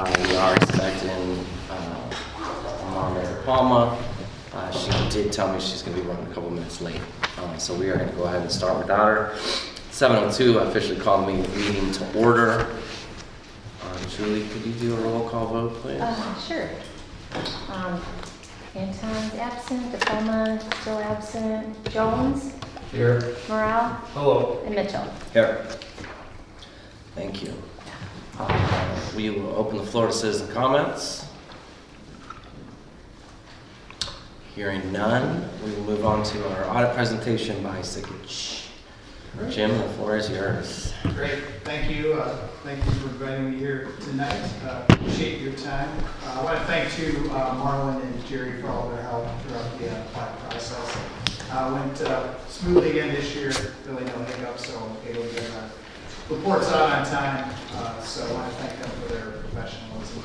We are expecting Mama Palma. She did tell me she's going to be running a couple minutes late. So we are going to go ahead and start without her. 7:02, I officially call the meeting to order. Julie, could you do a roll call vote, please? Sure. Anton's absent, DePalma still absent, Jones, Here. Morale, Hello. and Mitchell. Here. Thank you. We will open the floor to citizen comments. Hearing none, we will move on to our audit presentation by Sikich. Jim, the floor is yours. Great, thank you. Thank you for inviting me here tonight. Appreciate your time. I want to thank too Marlon and Jerry for all their help throughout the audit process. Went smoothly again this year, really no hiccups, so able to get our reports out on time. So I want to thank them for their professionalism.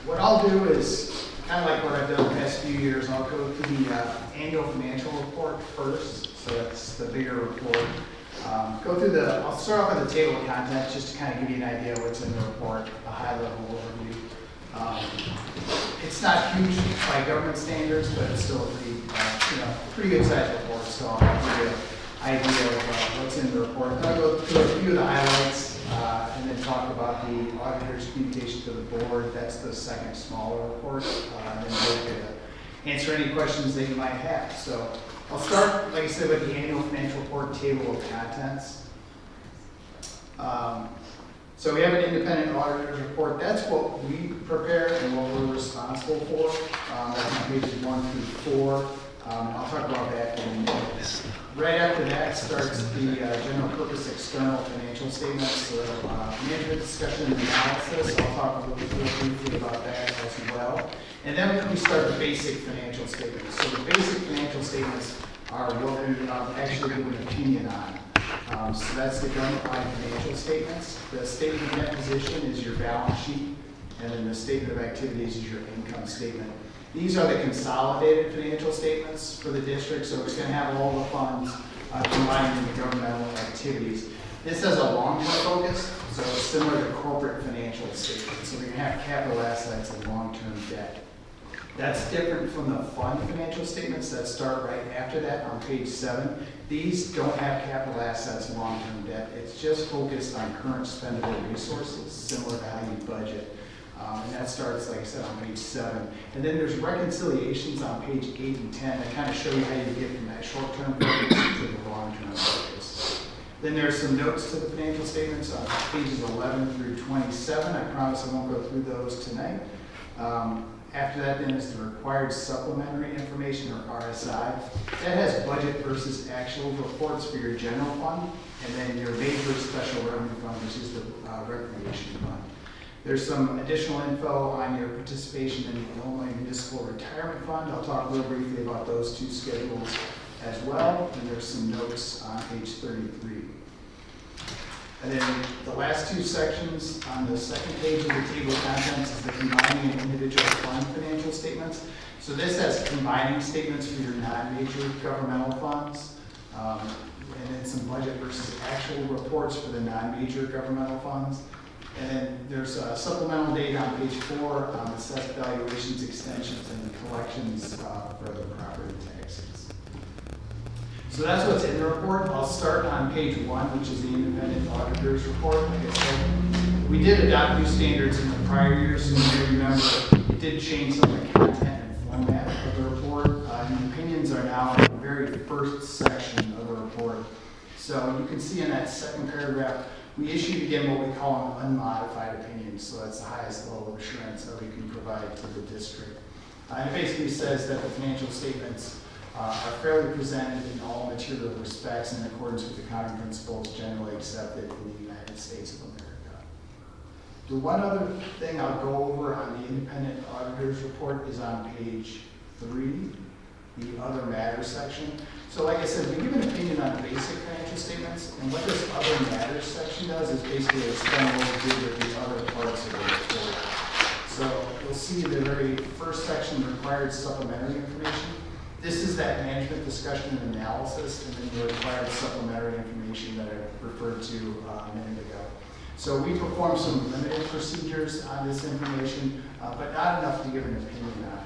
What I'll do is kind of like what I've done the past few years. I'll go through the annual financial report first. So that's the bigger report. I'll start off with the table of contents just to kind of give you an idea of what's in the report, a high level overview. It's not huge by government standards, but it's still a pretty good sized report. So I'll give you an idea of what's in the report. I'll go through a few of the highlights and then talk about the auditor's communication to the board. That's the second smaller report. And then we'll get to answer any questions that you might have. So I'll start, like I said, with the annual financial report table of contents. So we have an independent auditor's report. That's what we prepare and what we're responsible for. That's on pages 1 through 4. I'll talk about that in a minute. Right after that starts the general purpose external financial statements. So management discussion and analysis. I'll talk a little briefly about that as well. And then we start the basic financial statements. So the basic financial statements are what we actually give an opinion on. So that's the government-wide financial statements. The statement of net position is your balance sheet, and then the statement of activities is your income statement. These are the consolidated financial statements for the district, so it's going to have all the funds combined in the governmental activities. This has a long-term focus, so it's similar to corporate financial statements. So we're going to have capital assets and long-term debt. That's different from the fund financial statements that start right after that on page 7. These don't have capital assets and long-term debt. It's just focused on current spendable resources, similar to how you budget. And that starts, like I said, on page 7. And then there's reconciliations on page 8 and 10 that kind of show you how you get from that short-term focus to the long-term focus. Then there's some notes to the financial statements on pages 11 through 27. I promise I won't go through those tonight. After that then is the required supplementary information, or RSI. That has budget versus actual reports for your general fund, and then your major special revenue fund, which is the recreation fund. There's some additional info on your participation in the Illinois Municipal Retirement Fund. I'll talk a little briefly about those two schedules as well. And there's some notes on page 33. And then the last two sections on the second page of the table of contents is the combining and individual fund financial statements. So this has combining statements for your non-major governmental funds, and then some budget versus actual reports for the non-major governmental funds. And then there's supplemental data on page 4 on assessed valuations, extensions, and the collections for the property taxes. So that's what's in the report. I'll start on page 1, which is the independent auditor's report. Like I said, we did adopt new standards in the prior years, so you may remember it did change some of the content and format of the report. And opinions are now in the very first section of the report. So you can see in that second paragraph, we issued again what we call an unmodified opinion. So that's the highest level of assurance that we can provide to the district. And it basically says that the financial statements are fairly presented in all material respects in accordance with the accounting principles generally accepted in the United States of America. The one other thing I'll go over on the independent auditor's report is on page 3, the other matters section. So like I said, we give an opinion on the basic financial statements, and what this other matters section does is basically explain what we did with the other parts of the report. So you'll see the very first section, required supplementary information. This is that management discussion and analysis, and then the required supplementary information that I referred to a minute ago. So we perform some limited procedures on this information, but not enough to give an opinion on it.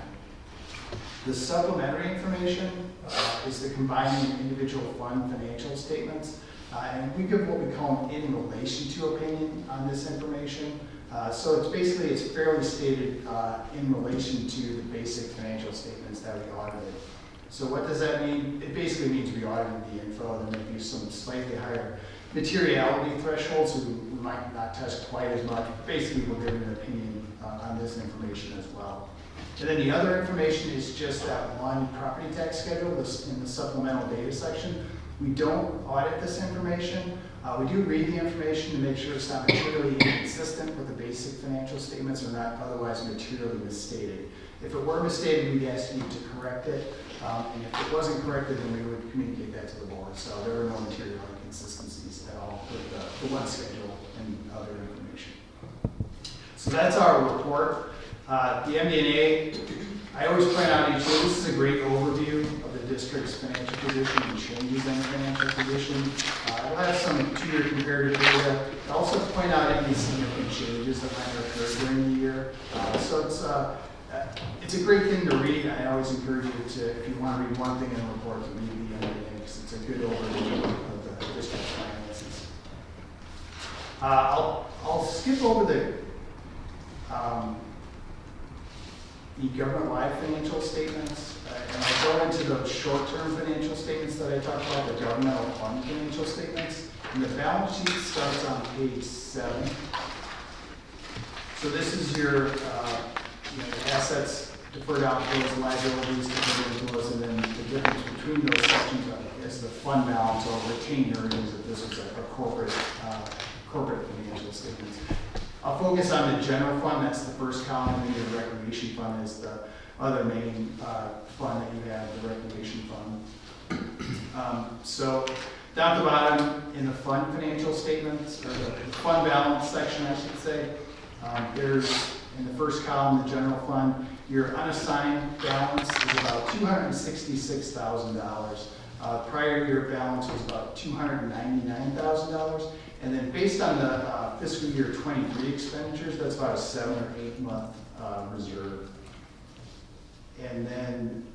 The supplementary information is the combining individual fund financial statements. And we give what we call an in relation to opinion on this information. So it's fairly stated in relation to the basic financial statements that we audited. So what does that mean? It basically means we audited the info. There may be some slightly higher materiality thresholds, so we might not test quite as much. Basically, we'll give an opinion on this information as well. And then the other information is just that one property tax schedule in the supplemental data section. We don't audit this information. We do read the information to make sure it's not materially inconsistent with the basic financial statements or not otherwise materially misstated. If it were misstated, we'd ask you to correct it. And if it wasn't corrected, then we would communicate that to the board. So there are no material inconsistencies at all with the one schedule and other information. So that's our report. The MD&A, I always point out each year, this is a great overview of the district's financial position and changes in financial position. We'll have some 2-year comparative data. I'll also point out any significant changes that might occur during the year. So it's a great thing to read. I always encourage you to, if you want to read one thing in a report, to read the MD&A because it's a good overview of the district's finances. I'll skip over the government-wide financial statements, and I'll go into the short-term financial statements that I talked about, the governmental fund financial statements. And the balance sheet starts on page 7. So this is your assets, deferred outflows, liabilities, deferred inflows, and then the difference between those sections is the fund balance or retained earnings, if this was a corporate financial statements. I'll focus on the general fund, that's the first column, and then your recreation fund is the other main fund that you have, the recreation fund. So down at the bottom in the fund financial statements, or the fund balance section, I should say, there's in the first column, the general fund, your unassigned balance is about $266,000. Prior year balance was about $299,000. And then based on the fiscal year 23 expenditures, that's about a 7 or 8 month reserve. And then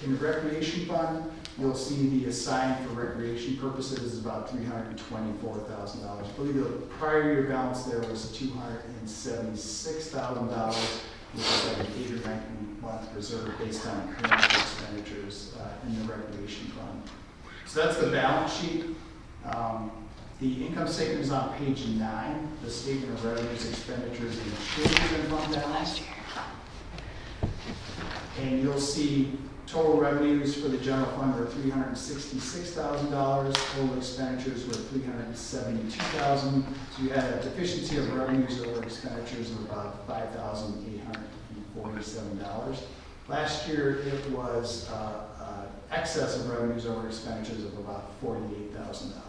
in the recreation fund, you'll see the assigned for recreation purposes is about $324,000. I believe the prior year balance there was $276,000, which is like an 8 or 9 month reserve based on current expenditures in the recreation fund. So that's the balance sheet. The income statement is on page 9, the statement of revenues, expenditures, and changes in fund balance. And you'll see total revenues for the general fund were $366,000. Total expenditures were $372,000. So you had a deficiency of revenues over expenditures of about $5,847. Last year it was excess of revenues over expenditures of about $48,000.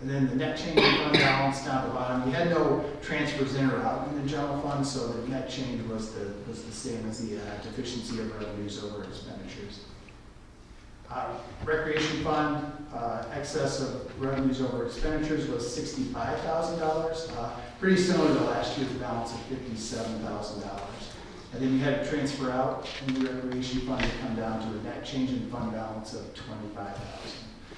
And then the net change in fund balance down at the bottom, we had no transfers in or out in the general fund, so the net change was the same as the deficiency of revenues over expenditures. Recreation fund, excess of revenues over expenditures was $65,000, pretty similar to last year's balance of $57,000. And then you had to transfer out in the recreation fund to come down to a net change in fund balance of $25,000.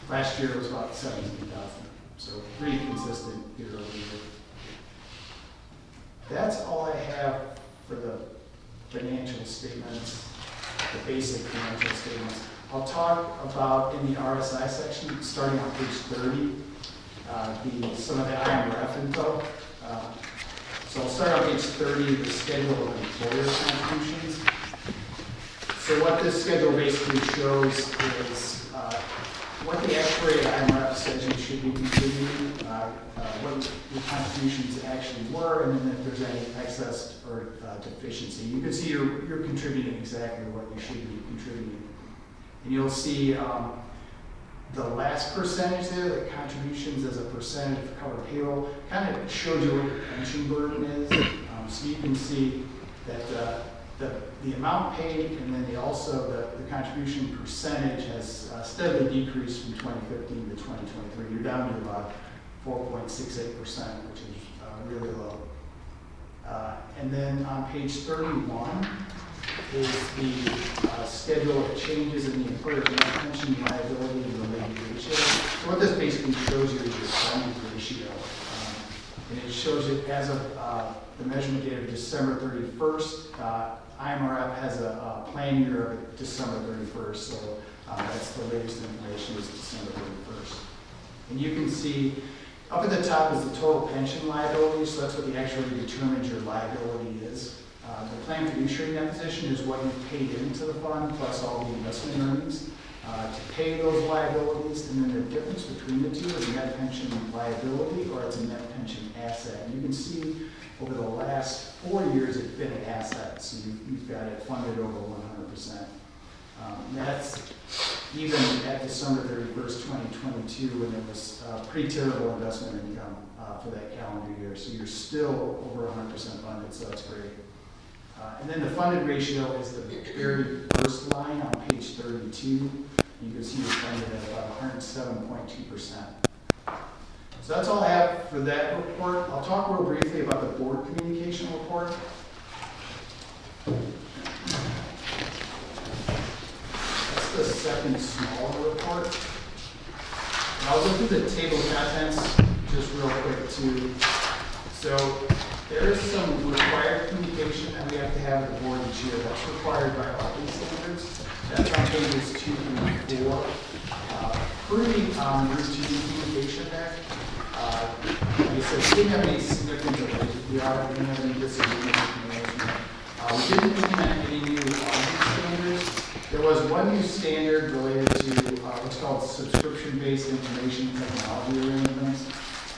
Last year it was about $17,000. So pretty consistent year over year. That's all I have for the financial statements, the basic financial statements. I'll talk about in the RSI section, starting on page 30, some of the IMRF info. So I'll start on page 30, the schedule of employer contributions. So what this schedule basically shows is what the actuary at IMRF says you should be contributing, what your contributions actually were, and then if there's any excess or deficiency. You can see you're contributing exactly what you should be contributing. And you'll see the last percentage there, the contributions as a percentage of covered payroll, kind of shows you what your pension burden is. So you can see that the amount paid and then the contribution percentage has steadily decreased from 2015 to 2023. You're down to about 4.68%, which is really low. And then on page 31 is the schedule of changes in the employer's net pension liability and related ratio. So what this basically shows you is your funding ratio. And it shows it as of the measurement date of December 31st. IMRF has a plan year of December 31st, so that's the latest information is December 31st. And you can see up at the top is the total pension liability, so that's what actually determines your liability is. The plan fiduciary net position is what you paid into the fund plus all the investment earnings to pay those liabilities, and then the difference between the two is a net pension liability or it's a net pension asset. And you can see over the last 4 years it's been an asset, so you've got it funded over 100%. That's even at December 31st, 2022, when it was pretty terrible investment income for that calendar year. So you're still over 100% funded, so that's great. And then the funded ratio is the very first line on page 32. You can see you're funded at about 107.2%. So that's all I have for that report. I'll talk real briefly about the board communication report. That's the second smaller report. And I'll go through the table of contents just real quick too. So there is some required communication that we have to have at the board each year. That's required by Albany standards. That's on pages 2 through 4. Pretty routine communication there. Like I said, we didn't have any significant delays with the audit. We didn't have any disagreements with management. We didn't implement any new auditing standards. There was one new standard related to what's called subscription-based information technology arrangements,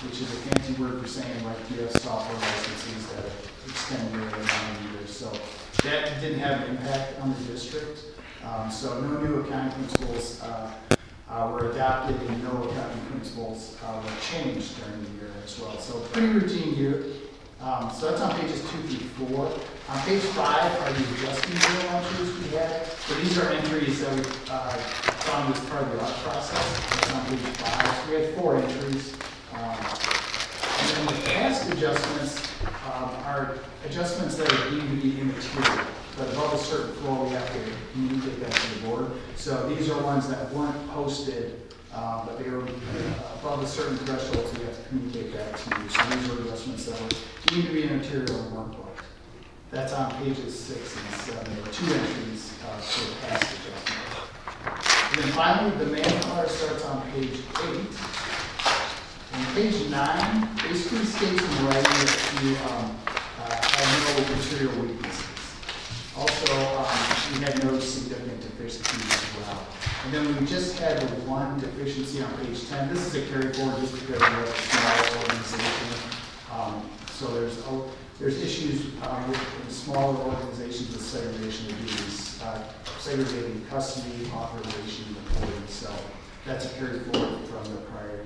which is a fancy word for saying like you have software licenses that extend yearly and years. So that didn't have an impact on the district. So no new accounting principles were adopted and no accounting principles were changed during the year as well. So pretty routine year. So that's on pages 2 through 4. On page 5 are the adjusting journal entries we had. So these are entries that we found as part of the audit process. That's on page 5. So we had 4 entries. And then the past adjustments are adjustments that are deemed to be immaterial. But above a certain floor, we have to communicate that to the board. So these are ones that weren't posted, but they were above a certain threshold, so we have to communicate that to you. So these are adjustments that were deemed to be immaterial and weren't booked. That's on pages 6 and 7. There were 2 entries for past adjustments. And then finally, the manpower starts on page 8. And page 9 basically states in writing that you have no material weaknesses. Also, we had no significant deficiencies as well. And then we just had the one deficiency on page 10. This is a carry forward just because we're a small organization. So there's issues with the smaller organizations with segregation of duties, segregating custody, authorization, reporting. So that's a carry forward from the prior year.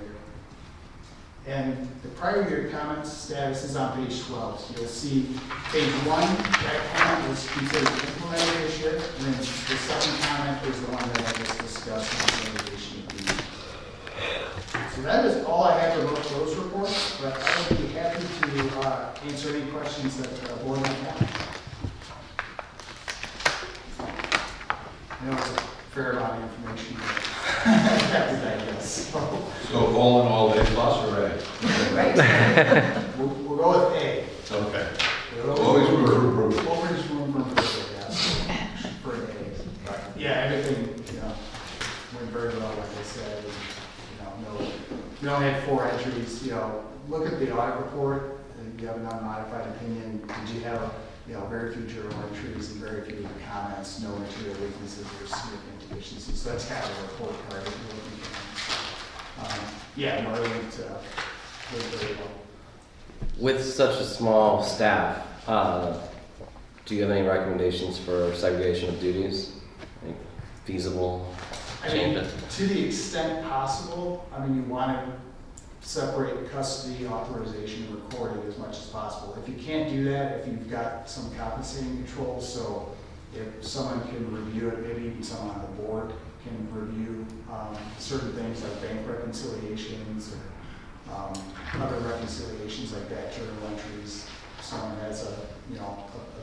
And the prior year comment status is on page 12. So you'll see page 1, that comment was considered implemented this year. And then the second comment is the one that I just discussed on segregation of duties. So that is all I have about those reports, but I would be happy to answer any questions that the board might have. I know it's a fair amount of information. So all in all, A plus or A? Right. We'll go with A. Okay. Always room for improvement. Always room for improvement, yes. For an A. Yeah, everything, went very well, like I said. We only had 4 entries. Look at the audit report. You have an unmodified opinion. Did you have very few journal entries and very few comments, no material weaknesses or significant deficiencies. So that's kind of a report card that you're looking at. No, it went very well. With such a small staff, do you have any recommendations for segregation of duties? Any feasible changes? To the extent possible, you want to separate custody, authorization, and recording as much as possible. If you can't do that, if you've got some compensating controls, so if someone can review it, maybe even someone on the board can review certain things like bank reconciliations other reconciliations like that, journal entries. Someone has a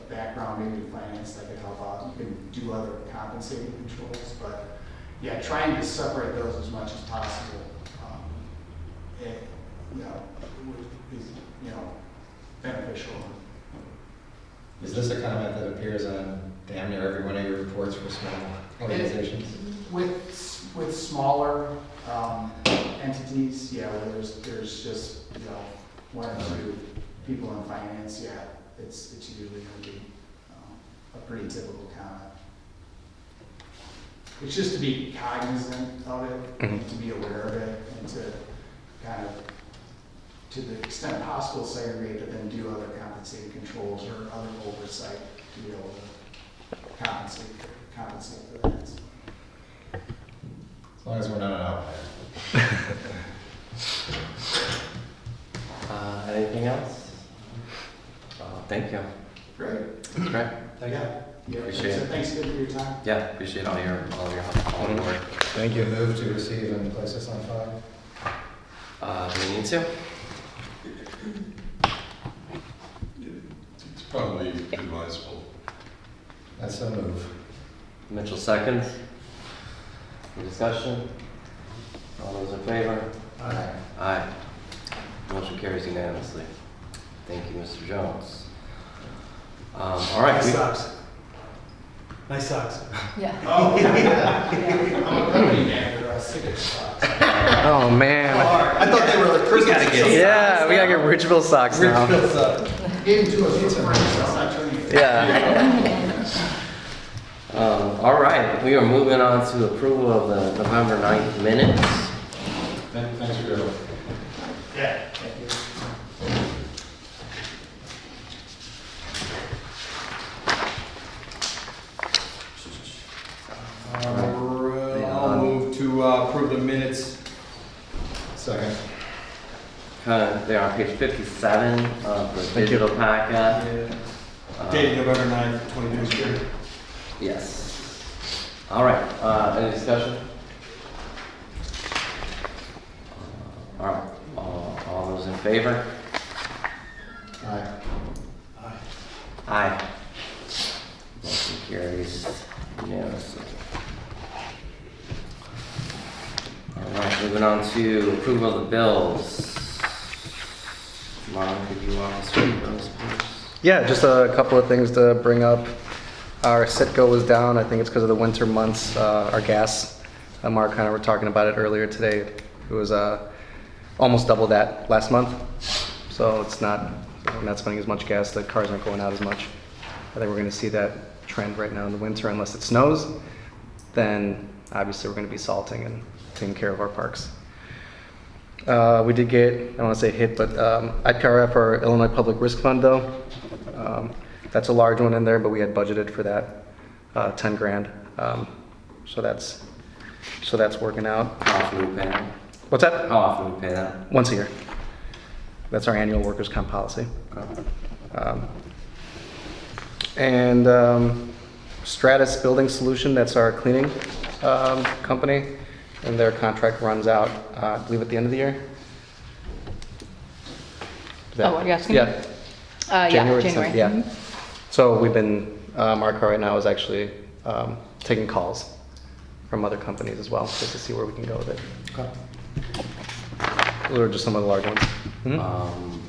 background maybe in finance that could help out. You can do other compensating controls, but yeah, trying to separate those as much as possible. Is beneficial. Is this a comment that appears on damn near every one of your reports for small organizations? With smaller entities, yeah, where there's just, one or two people in finance, yeah, it's usually going to be a pretty typical comment. It's just to be cognizant of it, and to be aware of it, and to kind of, to the extent possible, segregate, but then do other compensating controls or other oversight to be able to compensate for that. As long as we're not an outlier. Anything else? Thank you. Great. That's great. Yeah. Appreciate it. Thanks again for your time. Yeah, appreciate all your help, all the work. Thank you. Move to receive and place this on file. We need to? It's probably advisable. That's a move. Mitchell seconds. Any discussion? All those in favor? Aye. Aye. Motion carries unanimously. Thank you, Mr. Jones. All right. Nice socks. Nice socks. Yeah. Oh, I'm a company manager, Civic Stocks. Oh man. I thought they were like Christmas. Yeah, we gotta get Ridgeville socks now. Gave them to us for free, so it's not turning it. Yeah. All right, we are moving on to approval of the November 9th minutes. Thanks for your help. Yeah, thank you. I'll move to approve the minutes. Second. They're on page 57 of the digital packet. Dated November 9th, 2023. Yes. All right, any discussion? All right, all those in favor? Aye. Aye. Motion carries unanimously. All right, moving on to approval of the bills. Marlon, could you walk us through those, please? Yeah, just a couple of things to bring up. Our Citgo was down. I think it's because of the winter months. Our gas, Mark kind of were talking about it earlier today. It was almost double that last month. So we're not spending as much gas. The cars aren't going out as much. I think we're going to see that trend right now in the winter, unless it snows. Then obviously we're going to be salting and taking care of our parks. We did get, I don't want to say hit, but IPRF, our Illinois Public Risk Fund, though. That's a large one in there, but we had budgeted for that, 10 grand. So that's working out. How often do we pay that? What's that? How often do we pay that? Once a year. That's our annual workers' comp policy. And Stratus Building Solution, that's our cleaning company, and their contract runs out, I believe, at the end of the year. Oh, are you asking me? Yeah. Yeah, January. January. Yeah. Mhm. So we've been, Marco right now is actually taking calls from other companies as well, just to see where we can go with it. Those are just some of the large ones. Mhm.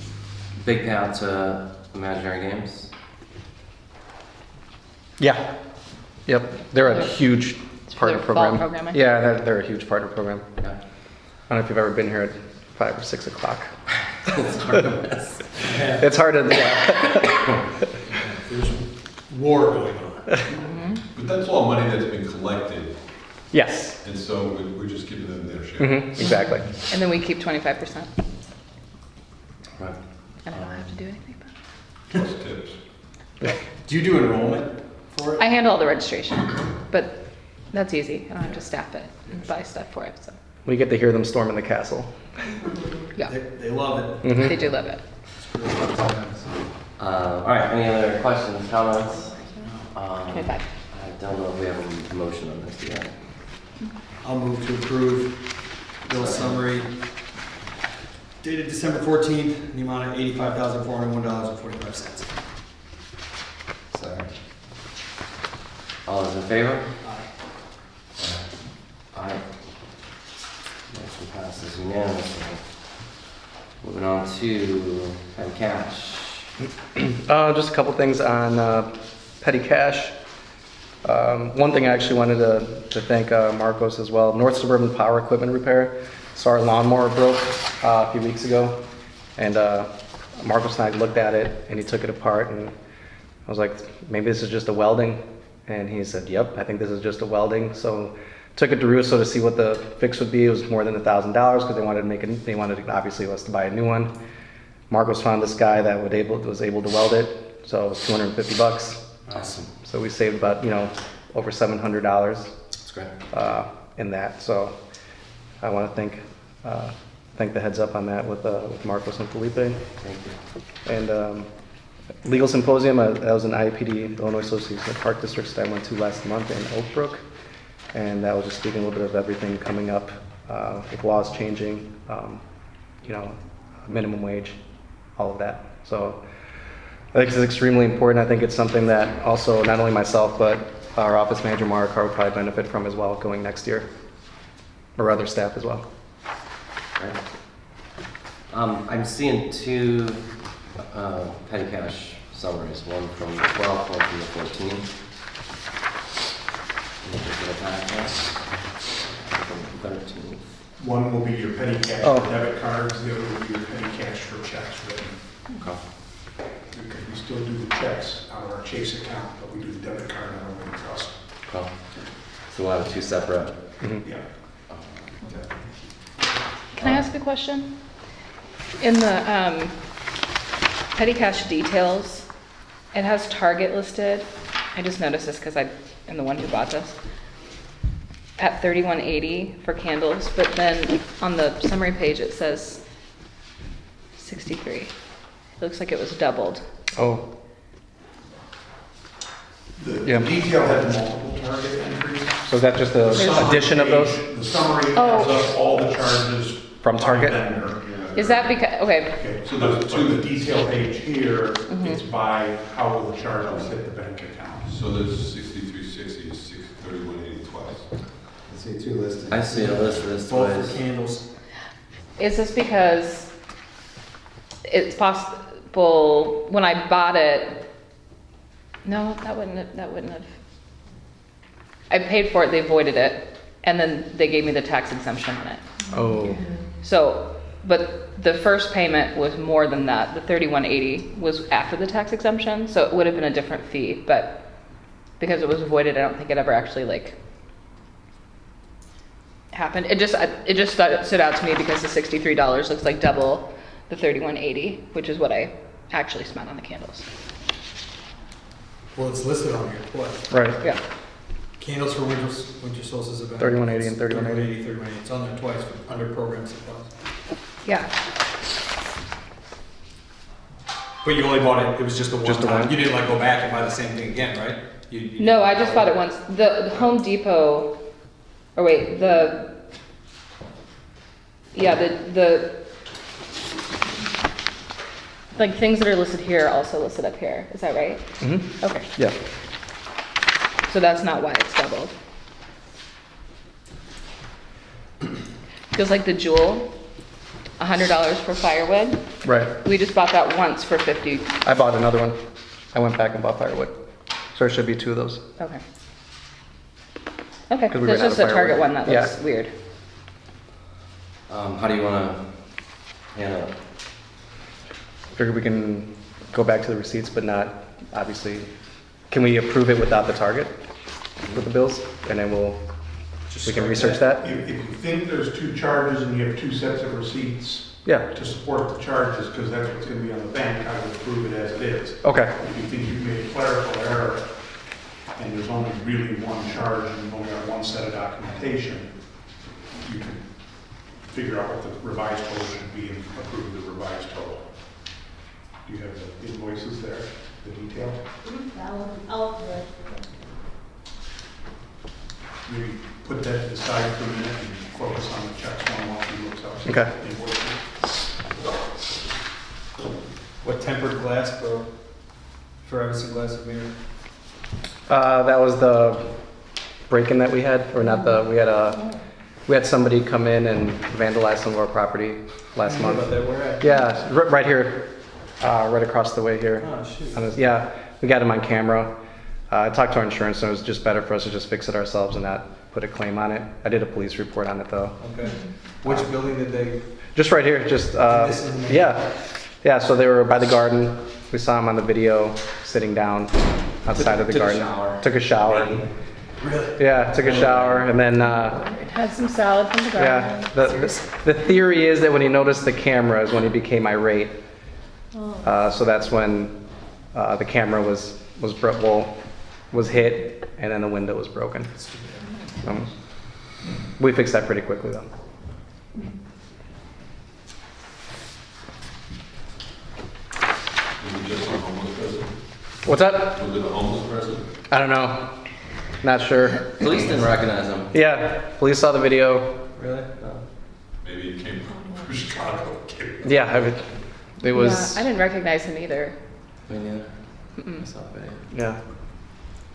Big payout to Imaginary Games. Yeah. Yep. They're a huge partner their fall program. programming? Yeah, they're a huge partner program. Yeah. I don't know if you've ever been here at 5 or 6 o'clock. It's hard to miss. It's hard to, yeah. There's war going on. But that's all money that's been collected, Yes. and so we're just giving them their share. Exactly. And then we keep 25%. Right. And I don't have to do anything about Plus tips. Do you do enrollment for it. it? I handle all the registration, but that's easy. I don't have to staff it and buy stuff for it, so, We get to hear them storming the castle. yeah. They love it. They do love it. All right, any other questions, comments? 25. I don't know if we have a motion on this yet. I'll move to approve bill summary Dated December 14th, in the amount of $85,401.45. Second. All those in favor? Aye. Aye. Motion passes unanimously. Moving on to petty cash. Just a couple things on petty cash. One thing I actually wanted to thank Marcos as well. North Suburban Power Equipment Repair. So our lawnmower broke a few weeks ago, and Marcos and I looked at it, and he took it apart, and I was like, maybe this is just a welding. And he said, yep, I think this is just a welding. So took it to Russo to see what the fix would be. It was more than $1,000 because they wanted obviously us to buy a new one. Marcos found this guy that was able to weld it, so it was $250. Awesome. So we saved about over $700 That's great. in that. So I want to thank the heads up on that with Marcos and Felipe. Thank you. And legal symposium, that was an IAPD, Illinois Association of Park Districts, that I went to last month in Oak Brook. And that was just speaking a little bit of everything coming up with laws changing, minimum wage, all of that. So I think it's extremely important. I think it's something that also not only myself, but our office manager, Mark, will probably benefit from as well going next year, or other staff as well. Great. I'm seeing two petty cash summaries, one from the 12th, one from the 14th. And then the petty cash from the 13th. One will be your petty cash Oh. for debit cards, the other will be your petty cash for checks written. Okay. Because we still do the checks out of our Chase account, but we do the debit card out of our trust. Cool. So we'll have two separate. Yeah. Can I ask a question? In the petty cash details, it has Target listed. I just noticed this because I'm the one who bought this. At $31.80 for candles, but then on the summary page it says $63. It looks like it was doubled. Oh, The Yeah. detail had multiple target entries. so is that just the Summary addition of those page- The summary has Oh. up all the charges. from by Target? vendor. Is that because, okay, Okay, so the detail page here, it's by how will the charges hit the bank account. So there's 6360, 3180 twice. I see two listed. I see a list of this Both twice. for candles. is this because it's possible when I bought it? No, that wouldn't have. I paid for it, they voided it, and then they gave me the tax exemption on it. Oh, So, but the first payment was more than that. The $31.80 was after the tax exemption, so it would have been a different fee, but because it was voided, I don't think it ever actually happened. It just stood out to me because the $63 looks like double the $31.80, which is what I actually spent on the candles. Well, it's listed on here twice. right. Yeah. Candles for winter solstice event. 3180 and 3180. 3180. It's on there twice under program supplies. Yeah. But you only bought it, it was just the one Just the time. one? You didn't go back and buy the same thing again, right? You No, I just bought it once. The Home Depot, or wait, the things that are listed here are also listed up here. Is that right? Mm-hmm. Okay. Yeah. So that's not why it's doubled. Feels like the Jewel, $100 for firewood. Right. We just bought that once for $50. I bought another one. I went back and bought firewood. So there should be two of those. Okay. Okay, 'Cause we there's ran out just of a Target firewood. one that looks Yeah. weird. How do you want to handle it? Figure we can go back to the receipts, but not, obviously, can we approve it without the target with the bills? And then we can strike research that? If you think there's two charges and you have two sets of receipts Yeah, to support the charges, because that's what's going to be on the bank, I would approve it as it is. okay, If you think you've made a clerical error and there's only really one charge and you've only got one set of documentation, you can figure out what the revised total should be and approve the revised total. Do you have the invoices there, the detail? Maybe put that to the side for a minute and focus on the checks one while he looks up. Okay. Invoices. What tempered glass broke for Everson Glass and Mirror? That was the break-in that we had, or not the, we had somebody come in and vandalize some of our property last How month. about that? Where at? Yeah, right here, right across the way here. Oh, shoot. Yeah, we got him on camera. I talked to our insurance, and it was just better for us to just fix it ourselves and not put a claim on it. I did a police report on it though. Okay. Which building did they? Just right here, just, This is the- yeah, so they were by the garden. We saw him on the video, sitting down outside of the Took a garden. shower. Took a shower. Really? Yeah, took a shower, and then, Had some salad from the yeah, garden. the theory is that when he noticed the camera is when he became irate. So that's when the camera was hit, and then the window was broken. We fixed that pretty quickly though. Was it just a homeless person? What's that? Was it a homeless person? I don't know. Not sure. Police didn't recognize him. Yeah, police saw the video. Really? Maybe it came from Chicago. Yeah, it was. Yeah, I didn't recognize him either. Me neither. I saw the video. Yeah,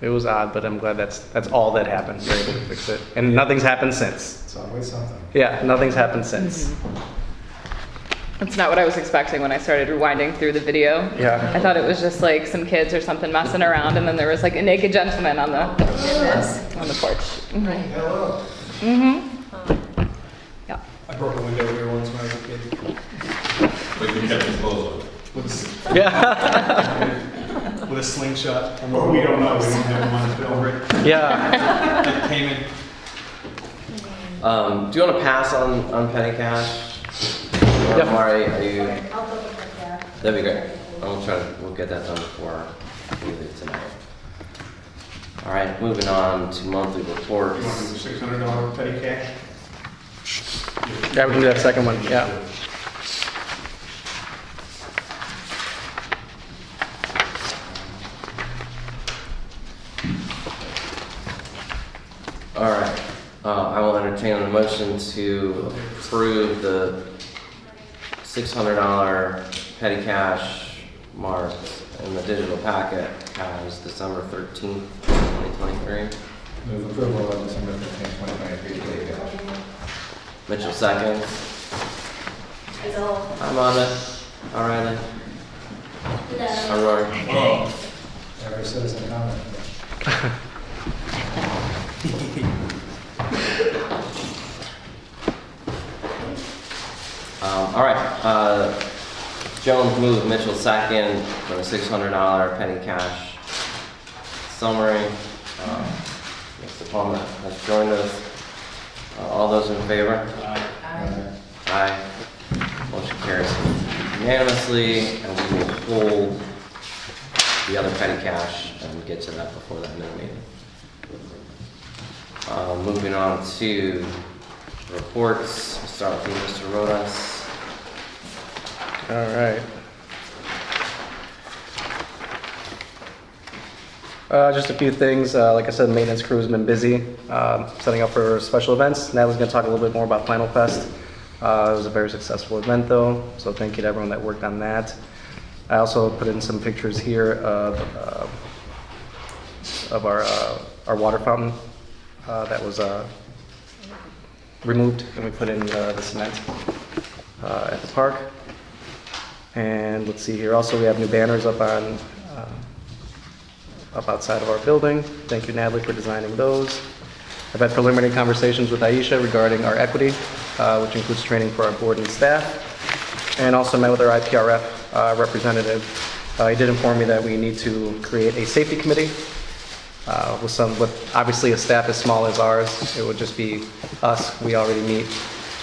it was odd, but I'm glad that's all that happened. We were able to fix it, and nothing's happened since. It's always something. Yeah, nothing's happened since. That's not what I was expecting when I started rewinding through the video. Yeah. I thought it was just like some kids or something messing around, and then there was like a naked gentleman on the porch. Hello. Yeah. I broke a window here once when I was a kid. But you kept his clothes Yeah, With a slingshot. Well, we don't know, we don't have them on film. Over yeah. it came in. Do you want to pass on petty cash? Or Yeah. Mari, are you? That'd be great. We'll get that done before we leave tonight. All right, moving on to monthly reports. $600 petty cash. Yeah, we can do that second one. Yeah. All right, I will entertain a motion to approve the $600 petty cash marked in the digital packet as December 13th, 2023. Move approval of December 15th, 2023 petty cash. Mitchell seconds. I'm on it. All right. Aurora. Every citizen comment. All right, Jones moved, Mitchell second for a $600 petty cash summary. Mr. Palmer has joined us. All those in favor? Aye. Motion carries unanimously, and we will hold the other petty cash and get to that before that noon meeting. Moving on to reports, we'll start with you, Mr. Rodas. All right. Just a few things. Like I said, the maintenance crew has been busy setting up for special events. Natalie's going to talk a little bit more about Final Fest. It was a very successful event, though, so thank you to everyone that worked on that. I also put in some pictures here of our water fountain that was removed, and we put in the cement at the park. And let's see here. Also, we have new banners up on up outside of our building. Thank you, Natalie, for designing those. I've had preliminary conversations with Aisha regarding our equity, which includes training for our board and staff, and also met with our IPRF representative. He did inform me that we need to create a safety committee with obviously a staff as small as ours. It would just be us. We already meet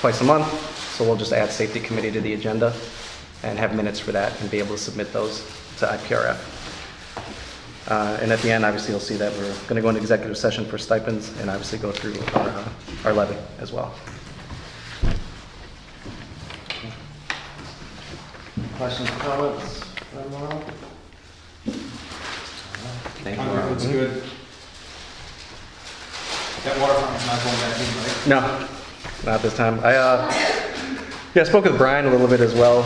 twice a month, so we'll just add safety committee to the agenda and have minutes for that and be able to submit those to IPRF. And at the end, obviously, you'll see that we're going to go into executive session for stipends and obviously go through our levy as well. Questions, comments? Anyone? Thank you, Ron. Looks good. That water fountain's not going back in, right? No, not this time. I spoke with Brian a little bit as well.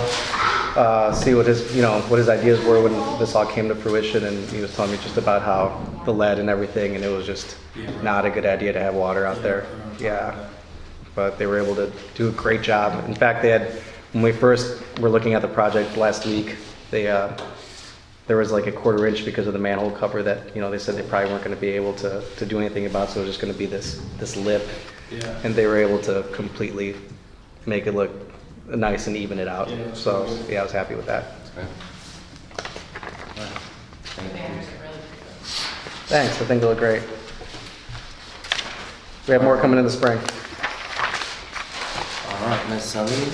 see what his, what his ideas were when this all came to fruition, and he was telling me just about how the lead and everything, and it was just not a good idea to have water out there. Yeah, but they were able to do a great job. In fact, when we first were looking at the project last week, there was like a 1/4 inch because of the manhole cover that, they said they probably weren't going to be able to do anything about, so it was just going to be this lip. Yeah. And they were able to completely make it look nice and even it out. Yeah, So, yeah, I was happy with that. That's great. Thank you. Thanks, I think they look great. We have more coming in the spring. All right, Ms. Celine.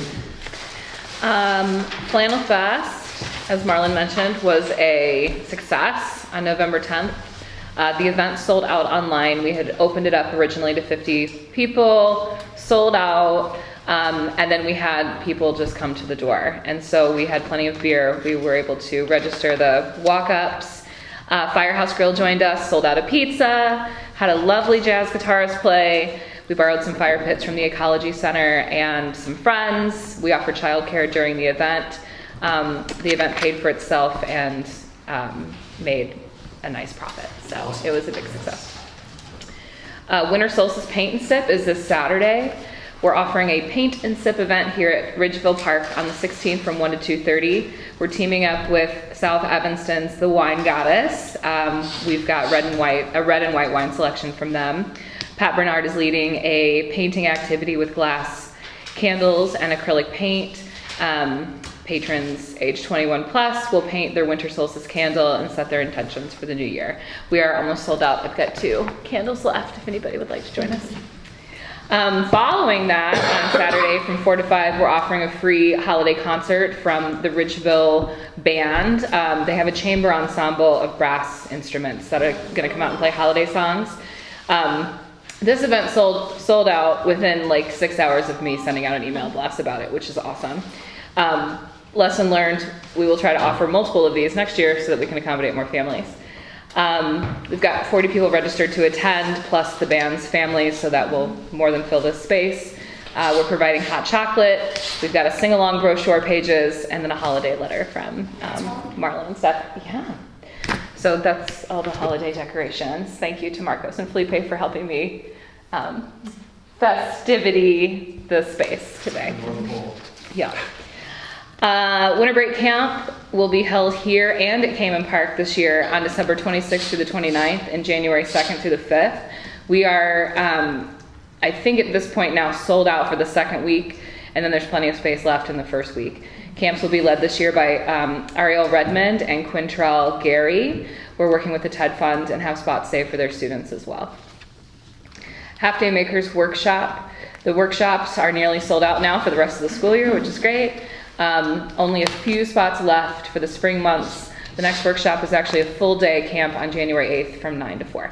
Flannel Fest, as Marlon mentioned, was a success on November 10th. The event sold out online. We had opened it up originally to 50 people, sold out, and then we had people just come to the door. And so we had plenty of beer. We were able to register the walk-ups. Firehouse Grill joined us, sold out a pizza, had a lovely jazz guitarist play. We borrowed some fire pits from the Ecology Center and some friends. We offered childcare during the event. The event paid for itself and made a nice profit, so it was a big success. Winter Solstice Paint and Sip is this Saturday. We're offering a paint and sip event here at Ridgeville Park on the 16th from 1 to 2:30. We're teaming up with South Evanston's The Wine Goddess. We've got a red and white wine selection from them. Pat Bernard is leading a painting activity with glass candles and acrylic paint. Patrons age 21 plus will paint their winter solstice candle and set their intentions for the new year. We are almost sold out. I've got 2 candles left if anybody would like to join us. Following that, on Saturday from 4 to 5, we're offering a free holiday concert from the Ridgeville Band. They have a chamber ensemble of brass instruments that are going to come out and play holiday songs. This event sold out within like 6 hours of me sending out an email blast about it, which is awesome. Lesson learned, we will try to offer multiple of these next year so that we can accommodate more families. We've got 40 people registered to attend, plus the band's families, so that will more than fill this space. We're providing hot chocolate. We've got a sing-along brochure pages, and then a holiday letter from Marlon and Steph. Yeah. So that's all the holiday decorations. Thank you to Marcos and Felipe for helping me festivity the space today. Yeah. Winter Break Camp will be held here and at Cayman Park this year on December 26th through the 29th and January 2nd through the 5th. We are, I think at this point now, sold out for the second week, and then there's plenty of space left in the first week. Camps will be led this year by Ariel Redmond and Quintrell Gary. We're working with the TED Fund and have spots saved for their students as well. Half Day Makers Workshop. The workshops are nearly sold out now for the rest of the school year, which is great. Only a few spots left for the spring months. The next workshop is actually a full day camp on January 8th from 9 to 4.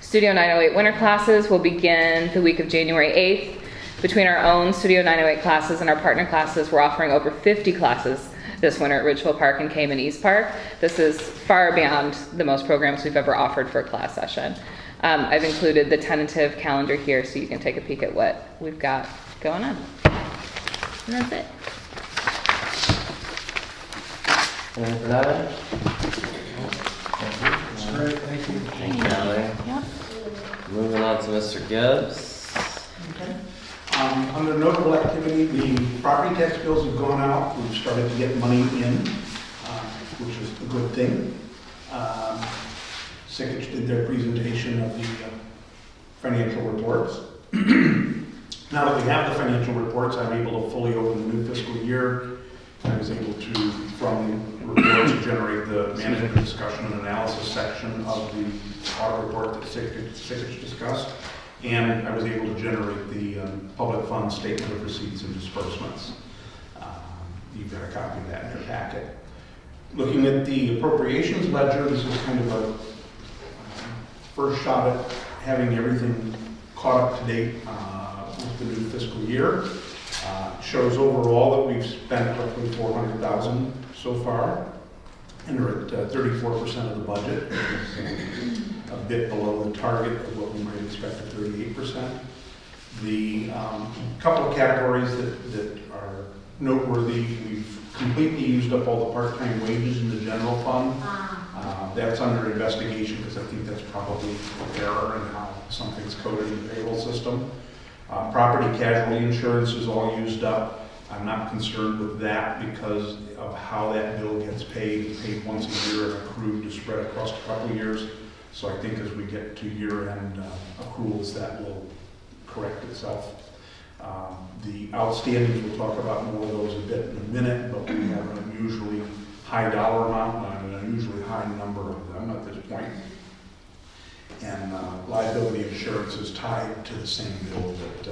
Studio 908 winter classes will begin the week of January 8th. Between our own Studio 908 classes and our partner classes, we're offering over 50 classes this winter at Ridgeville Park and Cayman East Park. This is far beyond the most programs we've ever offered for a class session. I've included the tentative calendar here so you can take a peek at what we've got going on. And that's it. Anything for that? That's great, thank you. Thank you, Natalie. Yep. Moving on to Mr. Gibbs. Under notable activity, the property tax bills have gone out. We've started to get money in, which is a good thing. Sikich did their presentation of the financial reports. Now that we have the financial reports, I'm able to fully open the new fiscal year. I was able to, from reports, generate the management discussion and analysis section of the audit report that Sikich discussed. And I was able to generate the public funds statement of receipts and disbursements. You've got a copy of that in your packet. Looking at the appropriations ledger, this is kind of a first shot at having everything caught up to date with the new fiscal year. Shows overall that we've spent roughly $400,000 so far, and we're at 34% of the budget. A bit below the target of what we might expect at 38%. The couple of categories that are noteworthy, we've completely used up all the part-time wages in the general fund. That's under investigation because I think that's probably an error in how something's coded in the payroll system. Property casualty insurance is all used up. I'm not concerned with that because of how that bill gets paid once a year and accrued to spread across a couple of years. So I think as we get to year-end accruals, that will correct itself. The outstandings, we'll talk about more of those a bit in a minute, but we have an unusually high dollar amount and an unusually high number of them at this point. And liability insurance is tied to the same bill that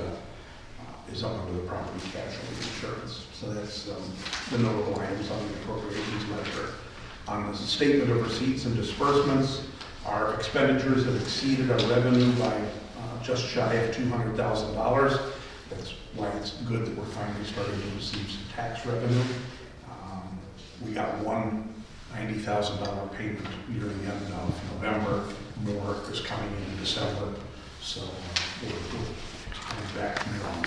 is up under the property casualty insurance. So that's the notable items on the appropriations ledger. On the statement of receipts and disbursements, our expenditures have exceeded our revenue by just shy of $200,000. That's why it's good that we're finally starting to receive some tax revenue. We got one $90,000 payment near the end of November. More is coming in December. So we're coming back from there on.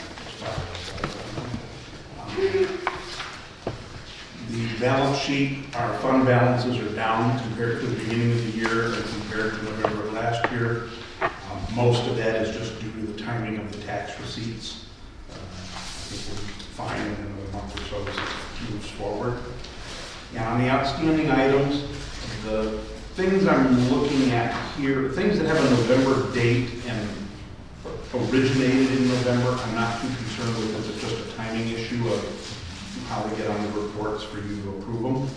The balance sheet, our fund balances are down compared to the beginning of the year and compared to November of last year. Most of that is just due to the timing of the tax receipts. I think we're fine in another month or so as it moves forward. And on the outstanding items, the things I'm looking at here, things that have a November date and originated in November, I'm not too concerned with because it's just a timing issue of how they get on the reports for you to approve them.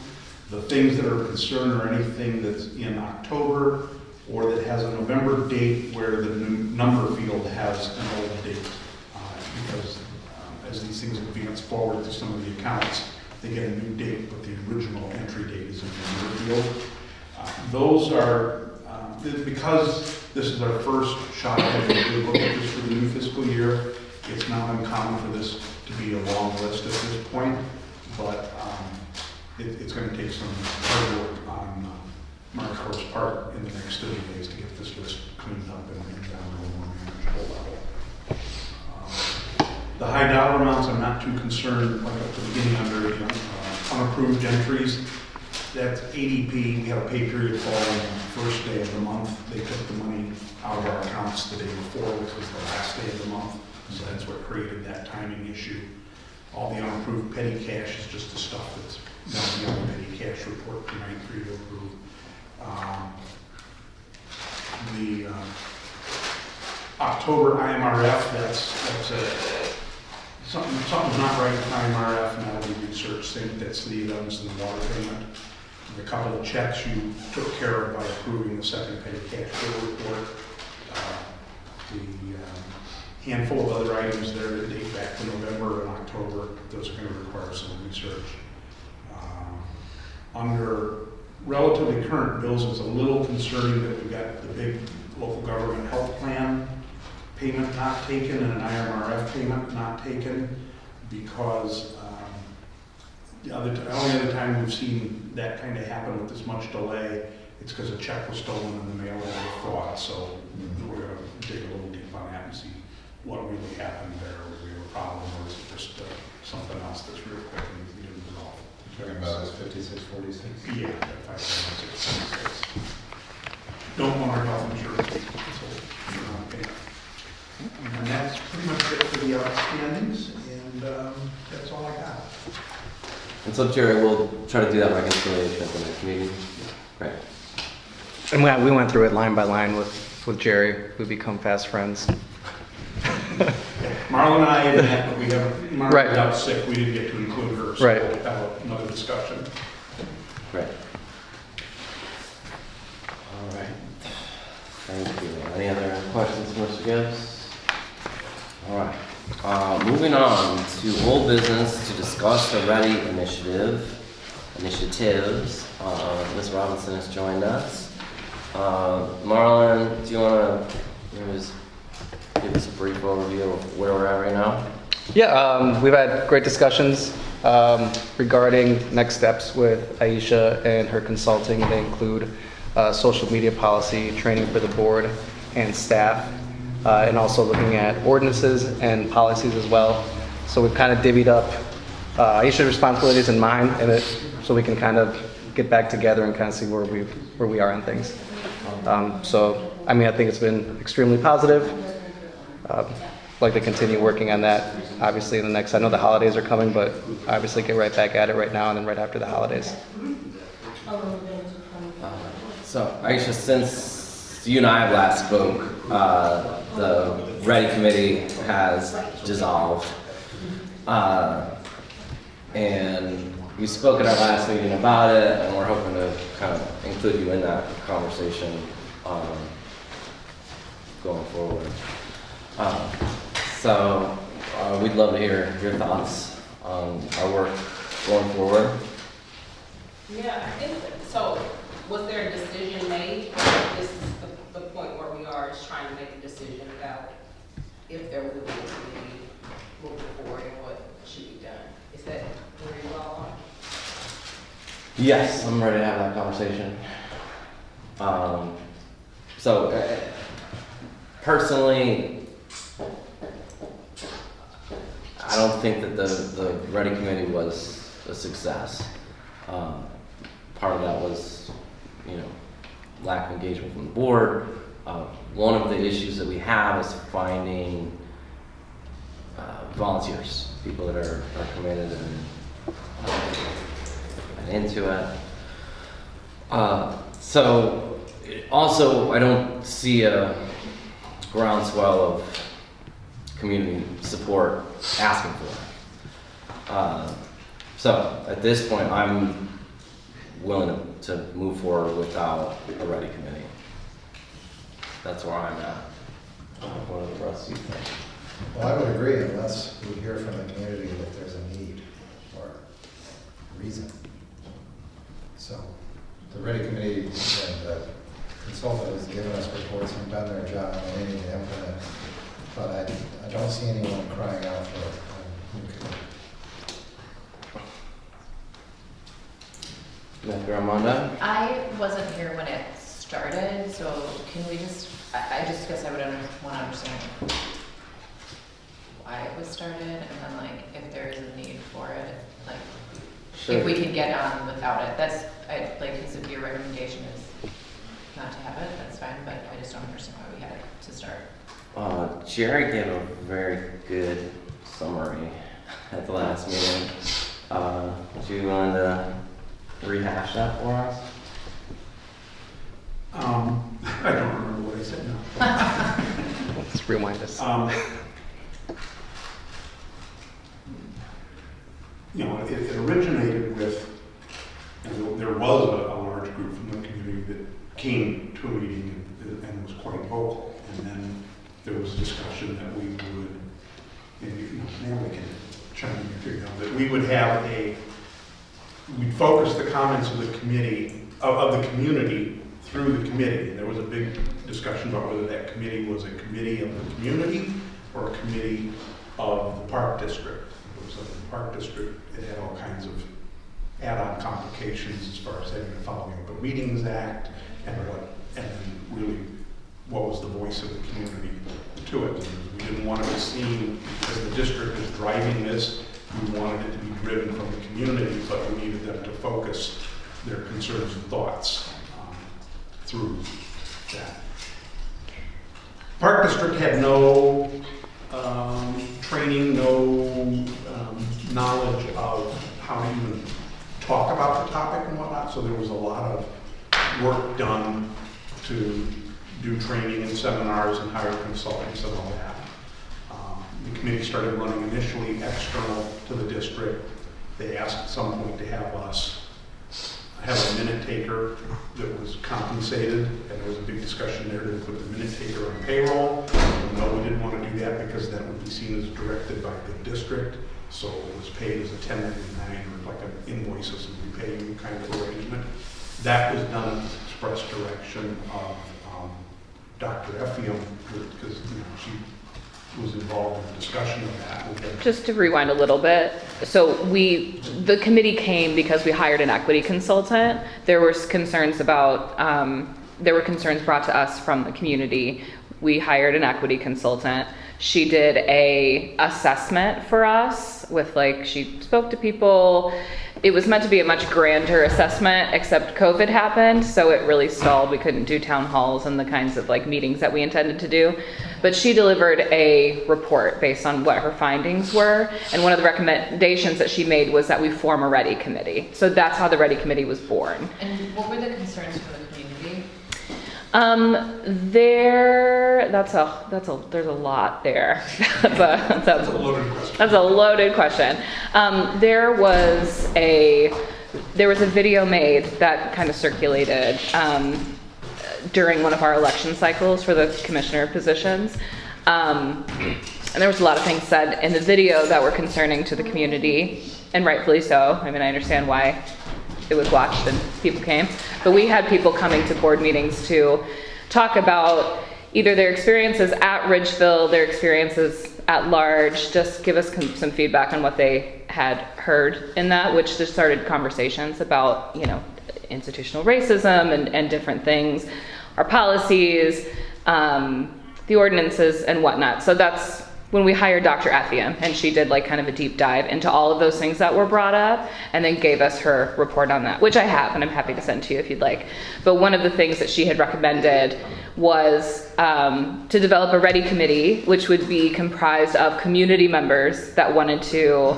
The things that are concerned are anything that's in October or that has a November date where the new number field has an old date. Because as these things advance forward to some of the accounts, they get a new date, but the original entry date is in the number field. Those are, because this is our first shot at look at this for the new fiscal year, it's not uncommon for this to be a long list at this point, but it's going to take some hard work on Marco's part in the next 30 days to get this list cleaned up and down to a more manageable level. The high dollar amounts, I'm not too concerned, like at the beginning under the unapproved entries. That's ADP, we had a pay period fall on the first day of the month. They took the money out of our accounts the day before, which was the last day of the month. So that's what created that timing issue. All the unapproved petty cash is just the stuff that's down the petty cash report tonight for you to approve. The October IMRF, that's something's not right with IMRF, now we research think that's the items in the water payment. The couple of checks you took care of by approving the second petty cash bill report. The handful of other items there that date back to November and October, those are going to require some research. Under relatively current bills, it's a little concerning that we've got the big local government health plan payment not taken and an IMRF payment not taken because the only other time we've seen that kind of happen with this much delay, it's because a check was stolen in the mail or fraud. So we're going to dig a little deep on that and see what really happened there. Was we have a problem or is it just something else that's real quick and we didn't resolve? Talking about is 5646. Yeah, 5646. Don't want our health insurance people, so you're not paying. And that's pretty much it for the outstandings, and that's all I got. And so Jerry, we'll try to do that reconciliation at the next meeting. Great. And we went through it line by line with Jerry. We become fast friends. Marlon and I had met, but we haven't, Marlon Right. was out sick, we didn't get to include her, so Right. we'll have another discussion. Great. All right. Thank you. Any other questions, Mr. Gibbs? All right. Moving on to old business to discuss the Ready initiatives. Ms. Robinson has joined us. Marlon, do you want to just give us a brief overview of where we're at right now? Yeah, we've had great discussions regarding next steps with Aisha and her consulting. They include social media policy, training for the board and staff, and also looking at ordinances and policies as well. So we've kind of divvied up Aisha's responsibilities and mine, and so we can kind of get back together and kind of see where we are on things. So, I mean, I think it's been extremely positive. Like to continue working on that. Obviously, in the next, I know the holidays are coming, but obviously get right back at it right now and then right after the holidays. So, Aisha, since you and I last spoke, the Ready Committee has dissolved. And we spoke at our last meeting about it, and we're hoping to kind of include you in that conversation going forward. So we'd love to hear your thoughts on our work going forward. Yeah, I think, so was there a decision made? This is the point where we are, is trying to make a decision about if there will be a committee moving forward and what should be done. Is that where you all are? Yes, I'm ready to have that conversation. Personally, I don't think that the Ready Committee was a success. Part of that was, lack of engagement from the board. One of the issues that we have is finding volunteers, people that are committed and into it. So also, I don't see a groundswell of community support asking for it. So at this point, I'm willing to move forward without a Ready Committee. That's where I'm at. What do the rest of you think? Well, I would agree unless we hear from the community that there's a need or a reason. So the Ready Committee and the consultant has given us reports and done their job and they need to implement. But I don't see anyone crying out for a new committee. Mr. Armando? I wasn't here when it started, so can we just, I just guess I would want to understand why it was started, and then like, if there is a need for it, like, Sure. if we can get on without it, that's, because if your recommendation is not to have it, that's fine, but I just don't understand why we had it to start. Jerry gave a very good summary at the last meeting. Do you want to rehash that for us? I don't remember what I said now. Let's rewind this. It originated with, there was a large group from the community that came to a meeting and was quite vocal. And then there was a discussion that we would, now we can chime in here, that we would have we'd focus the comments of the committee, of the community through the committee. And there was a big discussion about whether that committee was a committee of the community or a committee of the park district. It was of the park district, it had all kinds of add-on complications as far as having to follow the Open Meetings Act and then really what was the voice of the community to it. We didn't want to be seen as the district is driving this. We wanted it to be driven from the community, but we needed them to focus their concerns and thoughts through that. Park District had no training, no knowledge of how to even talk about the topic and whatnot, so there was a lot of work done to do training and seminars and hire consultants and all that. The committee started running initially external to the district. They asked at some point to have us have a minute taker that was compensated, and there was a big discussion there to put the minute taker on payroll. No, we didn't want to do that because that would be seen as directed by the district. So it was paid as a 1099 or like an invoices and we pay you kind of arrangement. That was done at the express direction of Dr. Effiam, because she was involved in the discussion of that. Just to rewind a little bit, so the committee came because we hired an equity consultant. There were concerns about, there were concerns brought to us from the community. We hired an equity consultant. She did a assessment for us with like, she spoke to people. It was meant to be a much grander assessment, except COVID happened, so it really stalled. We couldn't do town halls and the kinds of like meetings that we intended to do. But she delivered a report based on what her findings were. And one of the recommendations that she made was that we form a READY committee. So that's how the READY committee was born. And what were the concerns for the community? There's a lot there. That's a loaded question. That's a loaded question. There was a video made that kind of circulated during one of our election cycles for the commissioner positions. And there was a lot of things said in the video that were concerning to the community, and rightfully so. I mean, I understand why it was watched and people came. But we had people coming to board meetings to talk about either their experiences at Ridgeville, their experiences at large, just give us some feedback on what they had heard in that, which just started conversations about, you know, institutional racism and different things, our policies, the ordinances and whatnot. So that's when we hired Dr. Effiam, and she did like kind of a deep dive into all of those things that were brought up and then gave us her report on that, which I have, and I'm happy to send to you if you'd like. But one of the things that she had recommended was to develop a READY committee, which would be comprised of community members that wanted to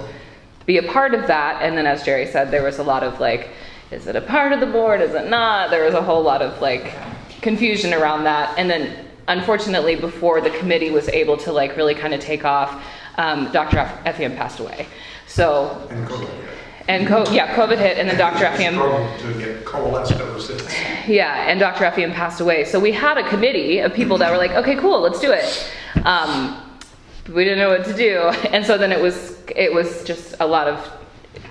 be a part of that. And then as Jerry said, there was a lot of like, is it a part of the board, is it not? There was a whole lot of like confusion around that. And then unfortunately, before the committee was able to like really kind of take off, Dr. Effiam passed away. So, And COVID. COVID hit, and then Dr. Effiam, Struggled to get coalesced ever since. yeah, and Dr. Effiam passed away. So we had a committee of people that were like, okay, cool, let's do it. We didn't know what to do, and so then it was just a lot of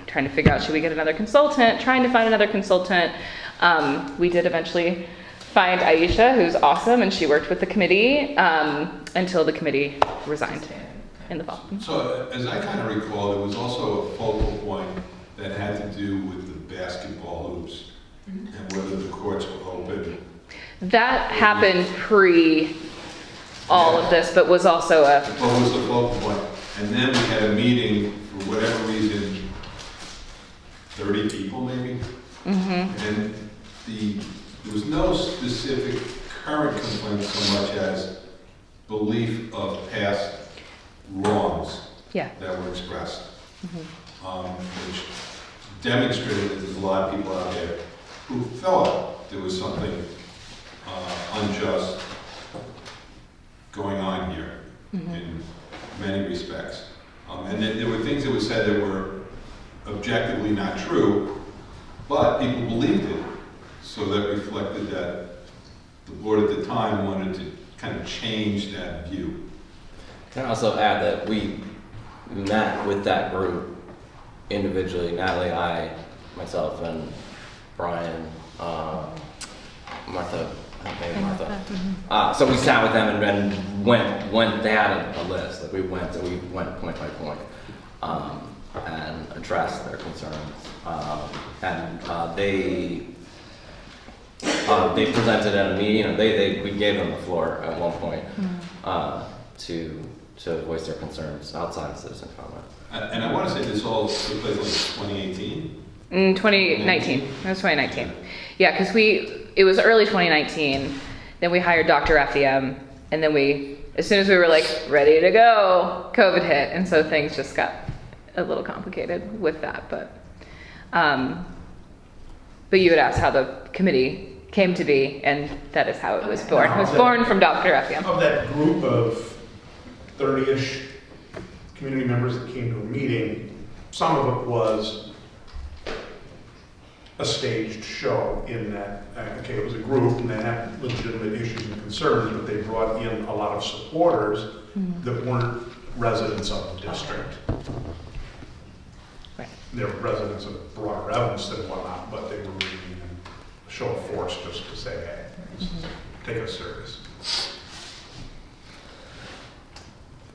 trying to figure out, should we get another consultant? Trying to find another consultant. We did eventually find Aisha, who's awesome, and she worked with the committee until the committee resigned in the fall. So as I kind of recall, there was also a focal point that had to do with the basketball hoops and whether the courts were open. That happened pre all of this, but was also What was the focal point? And then we had a meeting, for whatever reason, 30 people maybe? And there was no specific current complaint so much as belief of past wrongs Yeah. that were expressed, which demonstrated that there's a lot of people out there who thought there was something unjust going on here in many respects. And there were things that were said that were objectively not true, but people believed it. So that reflected that the board at the time wanted to kind of change that view. Can I also add that we met with that group individually, Natalie, I, myself, and Brian, Martha, I think maybe Martha. So we sat with them and went, they had a list, like we went point by point, and addressed their concerns. They presented at a meeting, we gave them the floor at one point, to voice their concerns outside of citizen comment. And I want to say this all took place like 2018? 2019. It was 2019. Yeah, because it was early 2019. Then we hired Dr. Effiam, and then as soon as we were like ready to go, COVID hit, and so things just got a little complicated with that. But you had asked how the committee came to be, and that is how it was born. It was born from Dr. Effiam. Of that group of 30-ish community members that came to a meeting, some of it was a staged show in that, okay, it was a group and they had legitimate issues and concerns, but they brought in a lot of supporters that weren't residents of the district. Right. They were residents of broader Evanston and whatnot, but they were really a show of force just to say, hey, take us serious.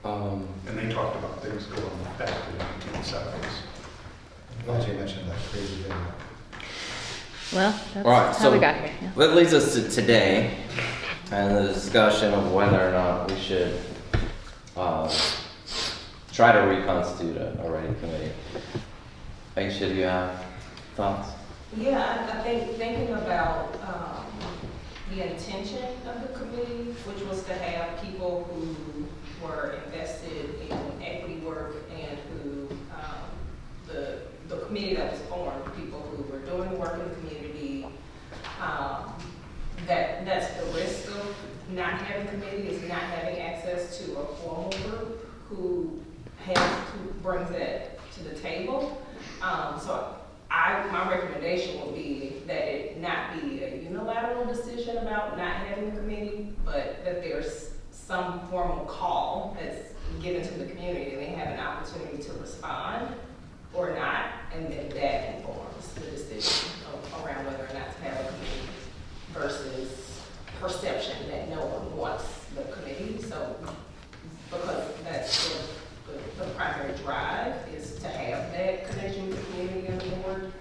And they talked about things going back to the 1970s. I'm glad you mentioned that crazy video. Well, that's All right, how we got here. Yeah. That leads us to today and the discussion of whether or not we should try to reconstitute a ready committee. Aisha, do you have thoughts? Yeah, I think thinking about the intention of the committee, which was to have people who were invested in equity work and who, the committee that was formed, people who were doing the work in the community, that's the risk of not having a committee, is not having access to a formal group who brings that to the table. So my recommendation would be that it not be a unilateral decision about not having a committee, but that there's some formal call that's given to the community and they have an opportunity to respond or not, and then that informs the decision around whether or not to have a committee versus perception that no one wants the committee. So, because that's sort of the primary drive is to have that connection with the community and the board,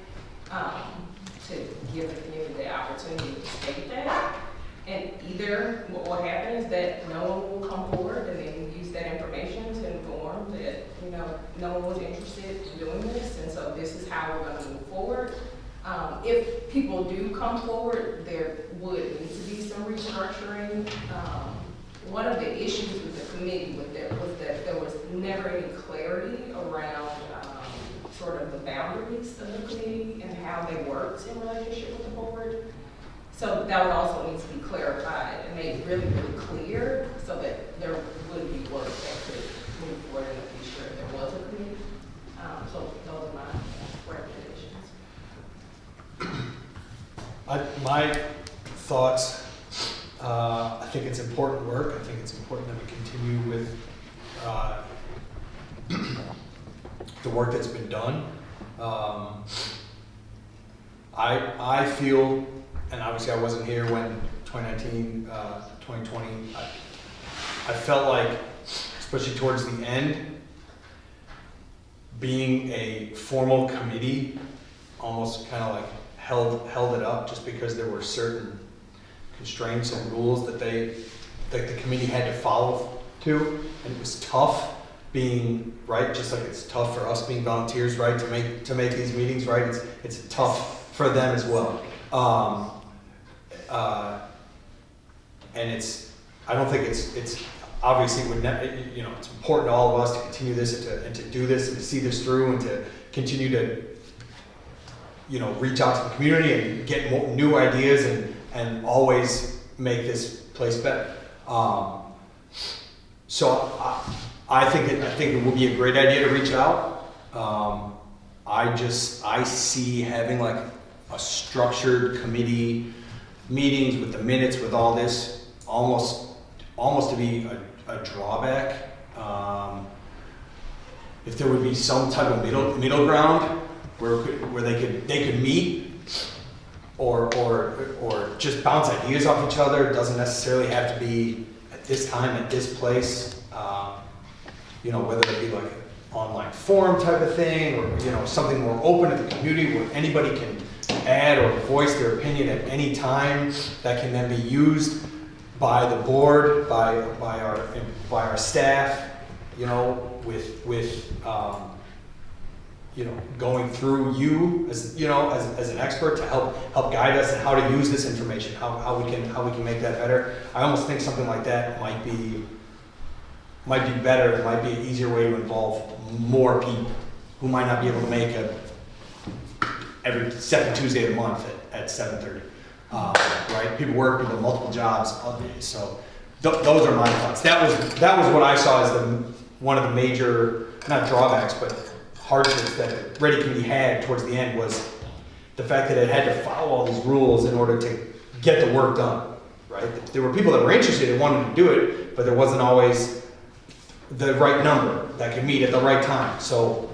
to give the community the opportunity to state that. And either what will happen is that no one will come forward and then use that information to inform that, no one was interested in doing this, and so this is how we're going to move forward. If people do come forward, there would need to be some restructuring. One of the issues with the committee was that there was never any clarity around sort of the boundaries of the committee and how they worked in relationship with the board. So that would also need to be clarified and made really, really clear so that there would be work that could move forward in the future if there was a committee. So those are my recommendations. My thoughts, I think it's important work. I think it's important that we continue with the work that's been done. I feel, and obviously I wasn't here when 2019, 2020, I felt like, especially towards the end, being a formal committee almost kind of like held it up, just because there were certain constraints and rules that the committee had to follow to, and it was tough being, right, just like it's tough for us being volunteers, right, to make these meetings, right, it's tough for them as well. And I don't think it's obviously it's important to all of us to continue this and to do this and to see this through and to continue to reach out to the community and get new ideas and always make this place better. So I think it would be a great idea to reach out. I see having like a structured committee meetings with the minutes, with all this, almost to be a drawback. If there would be some type of middle ground where they could meet or just bounce ideas off each other. It doesn't necessarily have to be at this time, at this place. Whether it be like an online forum type of thing or something more open to the community where anybody can add or voice their opinion at any time that can then be used by the board, by our staff, with going through you as an expert to help guide us in how to use this information, how we can make that better. I almost think something like that might be better. It might be an easier way to involve more people who might not be able to make it every second Tuesday of the month at 7:30. Right? People work with multiple jobs all day. So those are my thoughts. That was what I saw as one of the major, not drawbacks, but hardships that Ready Committee had towards the end, was the fact that it had to follow all these rules in order to get the work done. Right? There were people that were interested and wanted to do it, but there wasn't always the right number that could meet at the right time. So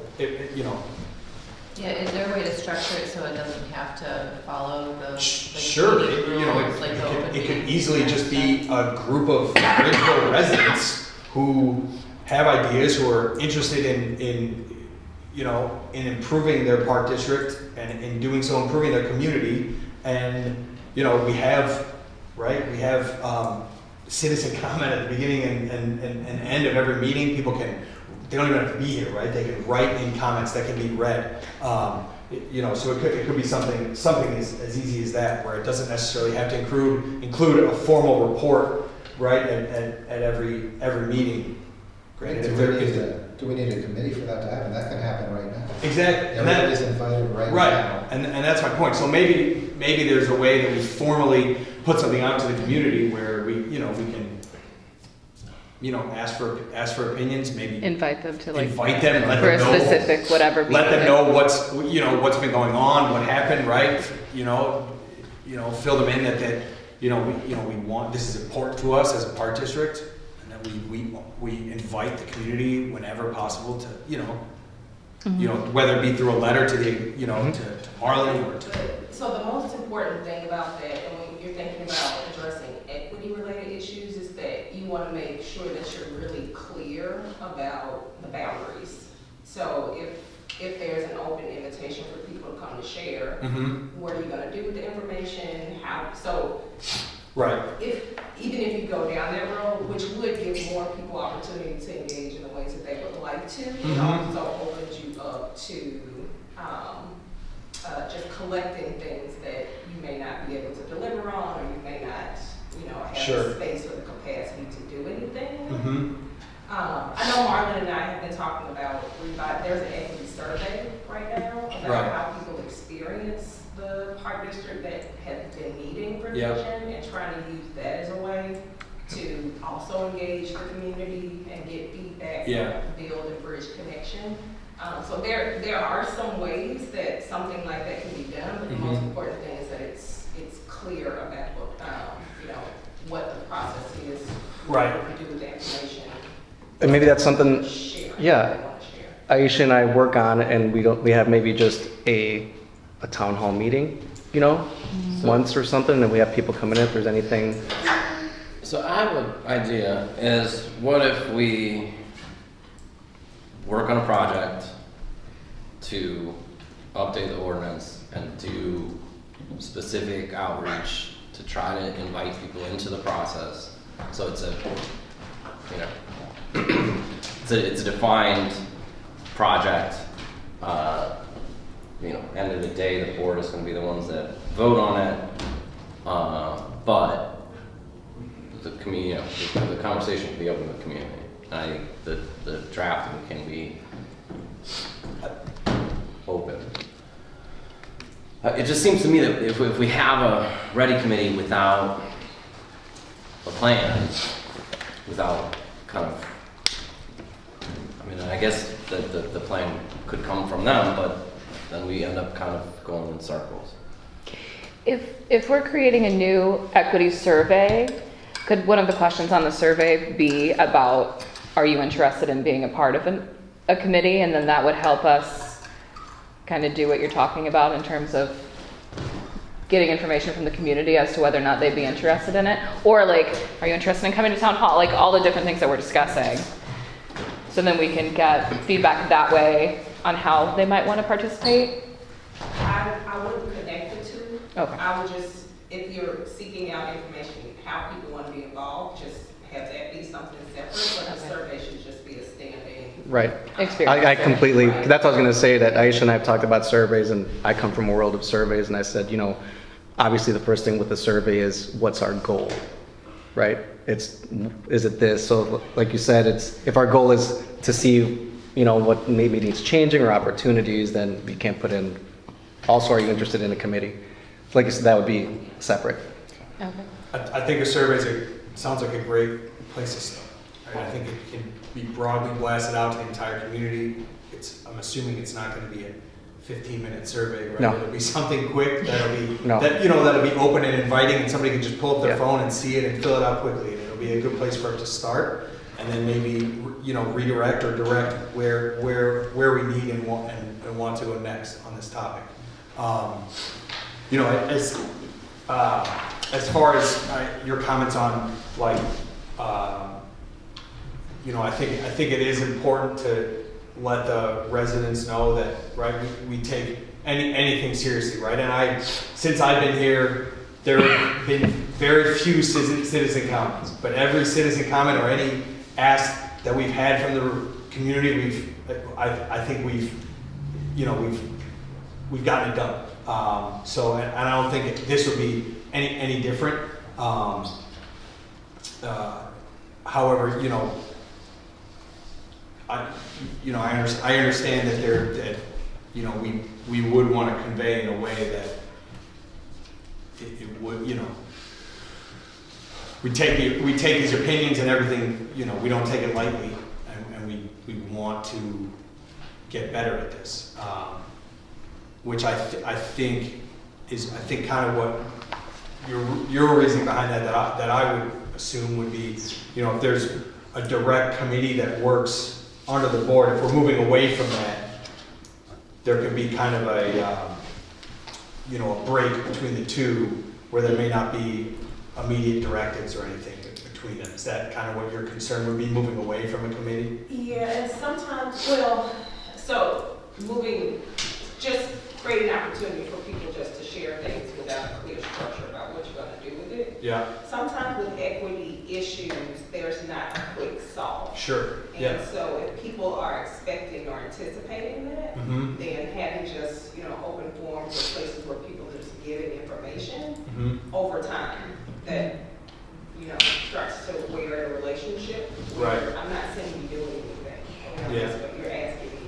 Yeah, is there a way to structure it so it doesn't have to follow the sure, it could easily just be a group of Ridgeville residents who have ideas, who are interested in improving their park district and in doing so improving their community. And we have citizen comment at the beginning and end of every meeting. People can, they don't even have to be here, right? They can write in comments that can be read. You know, so it could be something as easy as that, where it doesn't necessarily have to include a formal report, right, at every meeting. Granted, Do we need a committee for that to happen? That can happen right now. Exactly. And that- Everybody's invited right Right, now. and that's my point. So maybe there's a way that we formally put something out to the community where we can, ask for opinions, maybe Invite them to like, invite them, and let for a them know. specific whatever. Let them meeting. know what's been going on, what happened, right? Fill them in that we want, this is important to us as a park district, and that we invite the community whenever possible to, whether it be through a letter to the, to Marlon or to. So the most important thing about that, and when you're thinking about addressing equity-related issues, is that you want to make sure that you're really clear about the boundaries. So if there's an open invitation for people to come to share, what are you going to do with the information? Right. Even if you go down that road, which would give more people opportunity to engage in the ways that they would like to, it also opens you up to just collecting things that you may not be able to deliver on, or you may not, have the space or the capacity to do anything. I know Marlon and I have been talking about, there's an equity survey right now about how people experience the park district that has been needing revision, and trying to use that as a way to also engage the community and get feedback, build and bridge connection. So there are some ways that something like that can be done, but the most important thing is that it's clear about what the process is, what to do with the information. And maybe that's something, Share. yeah, Aisha and I work on, and we have maybe just a town hall meeting, once or something, and we have people coming in if there's anything. So I have an idea, is what if we work on a project to update the ordinance and do specific outreach to try to invite people into the process. So it's it's a defined project. End of the day, the board is going to be the ones that vote on it. But the community, the conversation can be open to the community. And I think the drafting can be open. It just seems to me that if we have a ready committee without a plan, without kind of, I guess the plan could come from them, but then we end up kind of going in circles. If we're creating a new equity survey, could one of the questions on the survey be about, are you interested in being a part of a committee? And then that would help us kind of do what you're talking about in terms of getting information from the community as to whether or not they'd be interested in it. Or like, are you interested in coming to town hall? Like all the different things that we're discussing. So then we can get feedback that way on how they might want to participate. I wouldn't connect the two. Okay. I would just, if you're seeking out information, how people want to be involved, just have that be something separate, but the survey should just be a standing. Right. Experience. I completely, that's what I was going to say, that Aisha and I have talked about surveys, and I come from a world of surveys, and I said, obviously the first thing with the survey is, what's our goal, right? Is it this? So like you said, if our goal is to see, what maybe needs changing or opportunities, then we can't put in, also, are you interested in a committee? Like I said, that would be separate. Okay. I think a survey sounds like a great place to start. I think it can be broadly blasted out to the entire community. I'm assuming it's not going to be a 15-minute survey, right? No. It'll be something quick that'll be No. that'll be open and inviting, and somebody can just pull up their Yeah. phone and see it and fill it out quickly. And it'll be a good place for it to start, and then maybe redirect or direct where we need and want to go next on this topic. As far as your comments on I think it is important to let the residents know that we take anything seriously, right? And since I've been here, there have been very few citizen comments, but every citizen comment or any ask that we've had from the community, I think we've gotten it done. So, and I don't think this would be any different. However, I understand that we would want to convey in a way that it would, we take his opinions and everything, we don't take it lightly, and we want to get better at this, which I think kind of what your reasoning behind that I would assume would be, if there's a direct committee that works under the board, if we're moving away from that, there could be kind of a break between the two where there may not be immediate directives or anything between them. Is that kind of what your concern would be, moving away from a committee? Yeah, and sometimes, so just create an opportunity for people just to share things without a clear structure about what you're gonna do with it. Yeah. Sometimes with equity issues, there's not a quick solve. Sure. Yeah. And so if people are expecting or anticipating that, Mm-hmm. then having just, open forums or places where people are just giving information Mm-hmm. over time that, starts to wear a relationship. Right. I'm not saying you do anything, Yeah. that's what you're asking me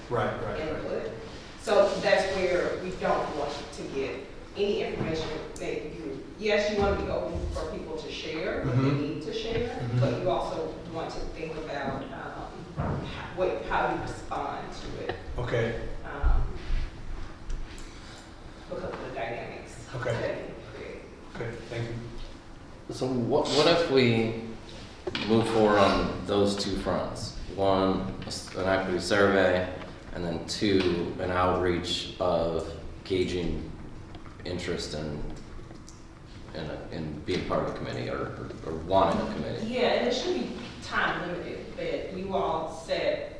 for. Right. Input. So that's where we don't want to get any information that yes, you want to be open for people to share what they need to share, but you also want to think about how you respond to it. Okay. Because of the dynamics Okay. that you create. Okay. Thank you. So what if we move forward on those two fronts? One, an equity survey, and then two, an outreach of gauging interest in being part of a committee or wanting a committee. Yeah, and it should be time limited, that you all said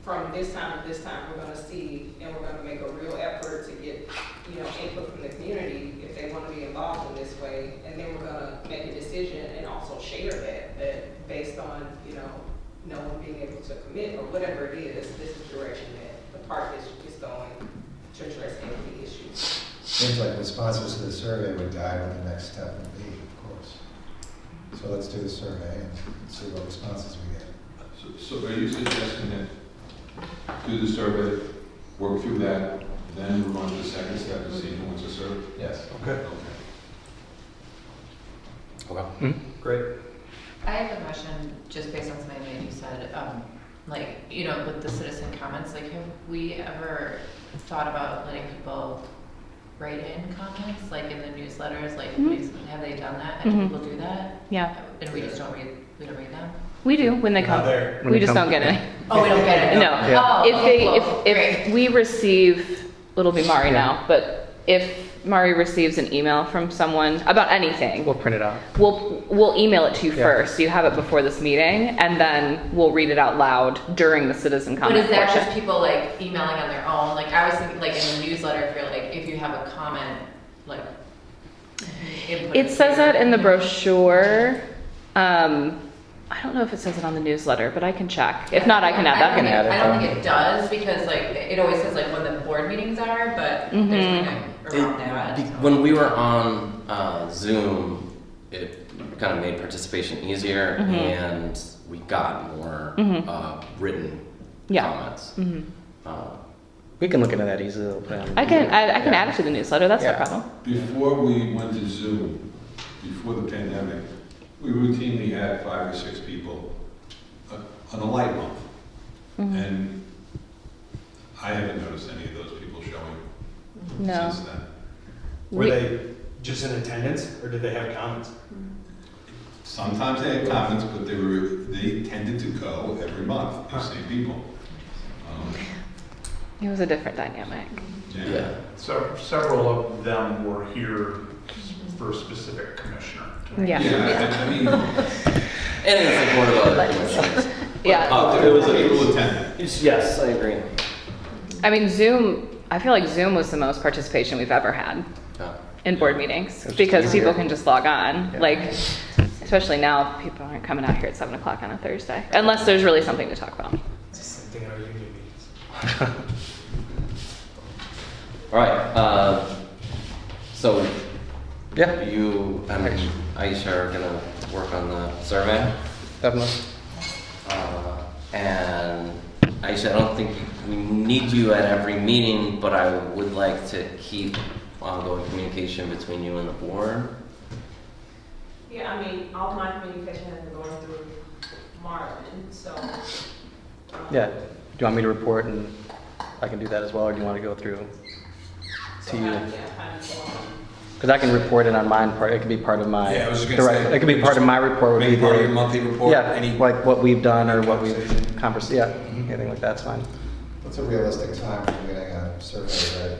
from this time to this time, we're gonna see, and we're gonna make a real effort to get, input from the community if they wanna be involved in this way, and then we're gonna make a decision and also share that based on, no one being able to commit or whatever it is, this is the direction that the park is going to address equity issues. Seems like responses to the survey would guide what the next step would be, of course. So let's do the survey and see what responses we get. So are you suggesting that do the survey, work through that, then move on to the second step to see who wants to serve? Yes. Okay. Okay. Great. I have a question, just based on something that you said, with the citizen comments, have we ever thought about letting people write in comments, in the newsletters, have they done that? And do people do that? Yeah, And we just don't read them? we do when they Not come. there. We just don't get any. Oh, we don't get it? No. Oh, okay, cool. If Great. we receive, it'll be Mari now, but if Mari receives an email from someone about anything, We'll print it out. we'll email it to you Yeah. first, so you have it before this meeting, and then we'll read it out loud during the citizen But comment is that portion. just people emailing on their own? I was thinking in the newsletter, if you have a comment, input It says here. that in the brochure. I don't know if it says it on the newsletter, but I can check. If not, I can add that. can add it. I don't think it does, because it always says when the board meetings are, but there's nothing around that. so. When we were on Zoom, it kind of made participation easier, and we got more written Yeah. comments. We can look into that easily. We'll put it on- I can add Yeah. it to the newsletter. That's no Yeah. problem. Before we went to Zoom, before the pandemic, we routinely had 5 or 6 people on a light month. And I haven't noticed any of those people showing No. since then. Were they just in attendance, or did they have comments? Sometimes they had comments, but they tended to go every month, the same people. It was a different dynamic. Yeah. So several of them were here for a specific commissioner. Yeah. Yeah, I mean, And in support of other commissioners. Yeah. there was people attending. Yes, I agree. I mean, Zoom, I feel like Zoom was the most participation we've ever had. Yeah. in board meetings, It's just because people easier. can just log on, Yeah. like, especially now, people aren't coming out here at 7 o'clock on a Thursday, unless there's really something to talk about. It's the same thing at our union meetings. All right, so Yeah, you and Aisha are gonna work on the survey. definitely. And Aisha, I don't think we need you at every meeting, but I would like to keep ongoing communication between you and the board. Yeah, I mean, all my communication has been going through Marvin, so. Yeah. Do you want me to report and I can do that as well, or do you want to go through So to you? how do you want? Because I can report it on mine part. It could be part of my. Yeah, I was just the gonna right- say, It could be part of my report. Would Make be it part of the- your monthly report, Yeah, any. like what we've done or what we've conversation. conversed. Yeah, Mhm. anything like that's fine. What's a realistic time for getting a survey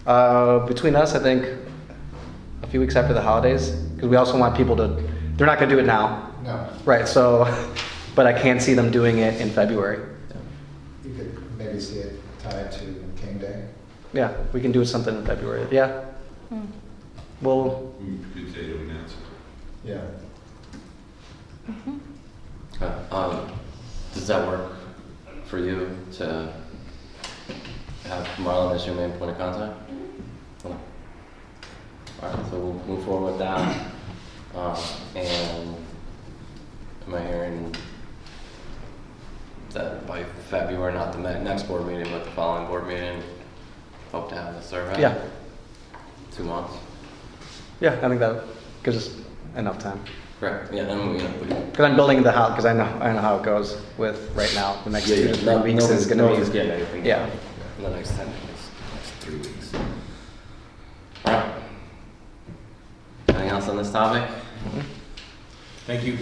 ready? Between us, I think a few weeks after the holidays, because we also want people to. They're not going to do it now, No, right? So, but I can see them doing it in February. you could maybe see it tied to King Day. Yeah, we can do something in February. Yeah. Well, We could say to announce it. Yeah. Does that work for you to have Marlon as your main point of contact? Cool. All right, so we'll move forward with that. And am I hearing that by February, not the next board meeting, but the following board meeting, hope to have the survey? yeah, 2 months? yeah. I think that gives us enough time. Correct, yeah, and we, Because I'm building the house. Because I know how it goes with right now. The next 2 to 3 weeks is going to nobody's be. getting anything Yeah. done in the next 10 days, next 3 weeks. All right. Anything else on this topic? Thank you.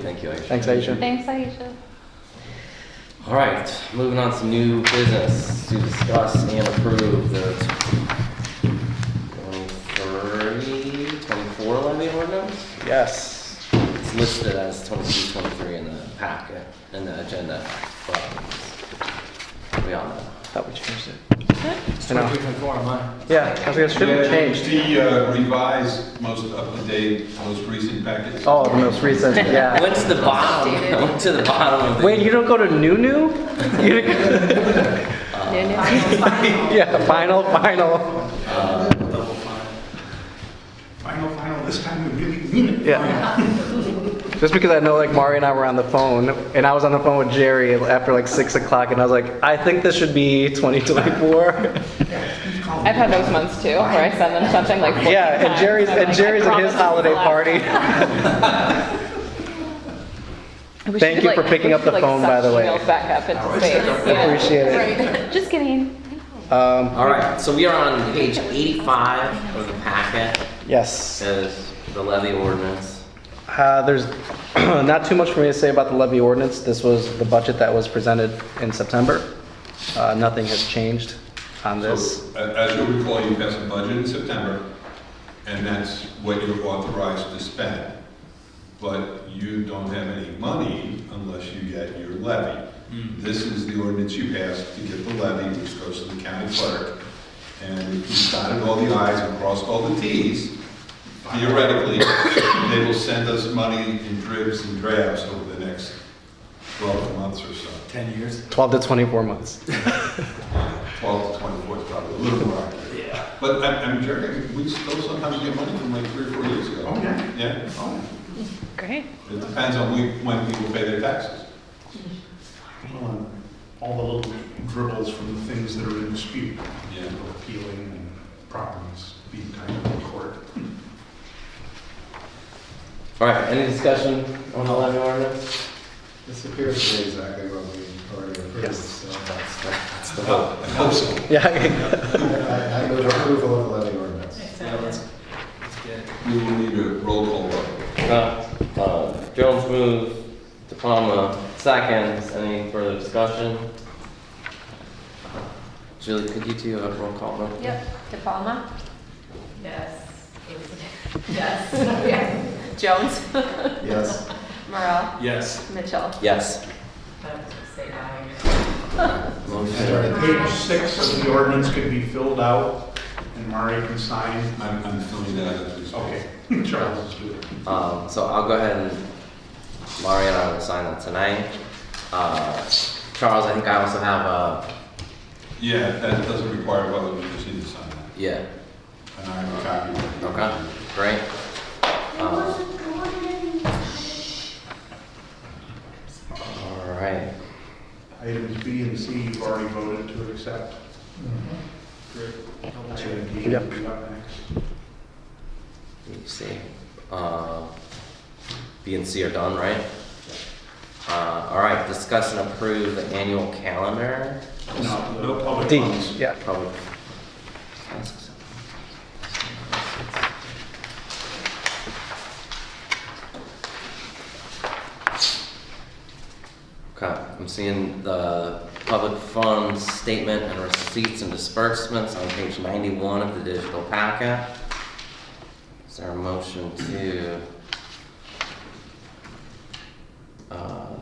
Thank you, Aisha. Thanks, Aisha. Thanks, Aisha. All right, moving on to new business to discuss and approve the 24 levy ordinance. Yes. It's listed as 22, 23 in the packet, in the agenda, but beyond that. Thought we changed it. It's I know. 23-24 on mine. Yeah, I was gonna should have changed. The revised, most up-to-date, most recent package. Oh, the most recent. I Yeah. went to the bottom, I went to the bottom of the. Wait, you don't go to New? You didn't yeah, final. Double final, this time we really mean it. Yeah. Just because I know like Mari and I were on the phone, and I was on the phone with Jerry after like 6 o'clock, and I was like, I think this should be 2024. I've had those months too, where I send them something like 14 Yeah, and times, Jerry's I'm at like, his I promise holiday this is the party. last time. We Thank should, you for like, picking we up the should, like, phone, by suck the way. emails back up into space. Yeah. Appreciate it. Right. Just kidding. All right, so we are on page 85 of the packet, Yes. is the levy ordinance. There's not too much for me to say about the levy ordinance. This was the budget that was presented in September. Nothing has changed on this. So, as you'll recall, you passed a budget in September, and that's what you're authorized to spend. But you don't have any money unless you get your levy. This is the ordinance you passed to get the levy, which goes to the county clerk. And if you dotted all the i's and crossed all the t's, theoretically, they will send us money in dribs and drabs over the next 12 months or so. 10 years. 12 to 24 months. 12 to 24 is probably a little more accurate. Yeah. But I'm sure we still sometimes get money from like 3 or 4 years ago. Oh, yeah. Yeah. Oh, Great. It depends on when people pay their taxes. well, and all the little dribbles from the things that are in dispute. Yeah. Appealing and properties being tied up in court. All right, any discussion on the levy ordinance? This appears to be exactly what we already approved. Yes. So That's the vote. I hope so. Yeah. I move approval of the levy ordinance. We will need a roll call vote. Jones moves, De Palma seconds. Any further discussion? Julie, could you do a roll call vote? Yep. De Palma? Yes. Yes. Yes. Jones? Yes. Morel? Yes. Mitchell? Yes. I was gonna say aye. Motion Motion. Page 6 of the ordinance could be filled out, and Mari can sign. I'm filling that out. Please. Okay, Charles is doing it. So I'll go ahead and, Mari and I will sign that tonight. Charles, I think I also have Yeah, that doesn't require a vote, we just need to sign that. yeah, And I have a copy of it. okay, great. All right, Items B and C, you've already voted to accept. Great. Yeah. Will be up next. let me see. B and C are done, right? All right, discuss and approve the annual calendar. No public D, funds. yeah. Public. Okay, I'm seeing the public funds statement and receipts and disbursements on page 91 of the digital packet. Is there a motion to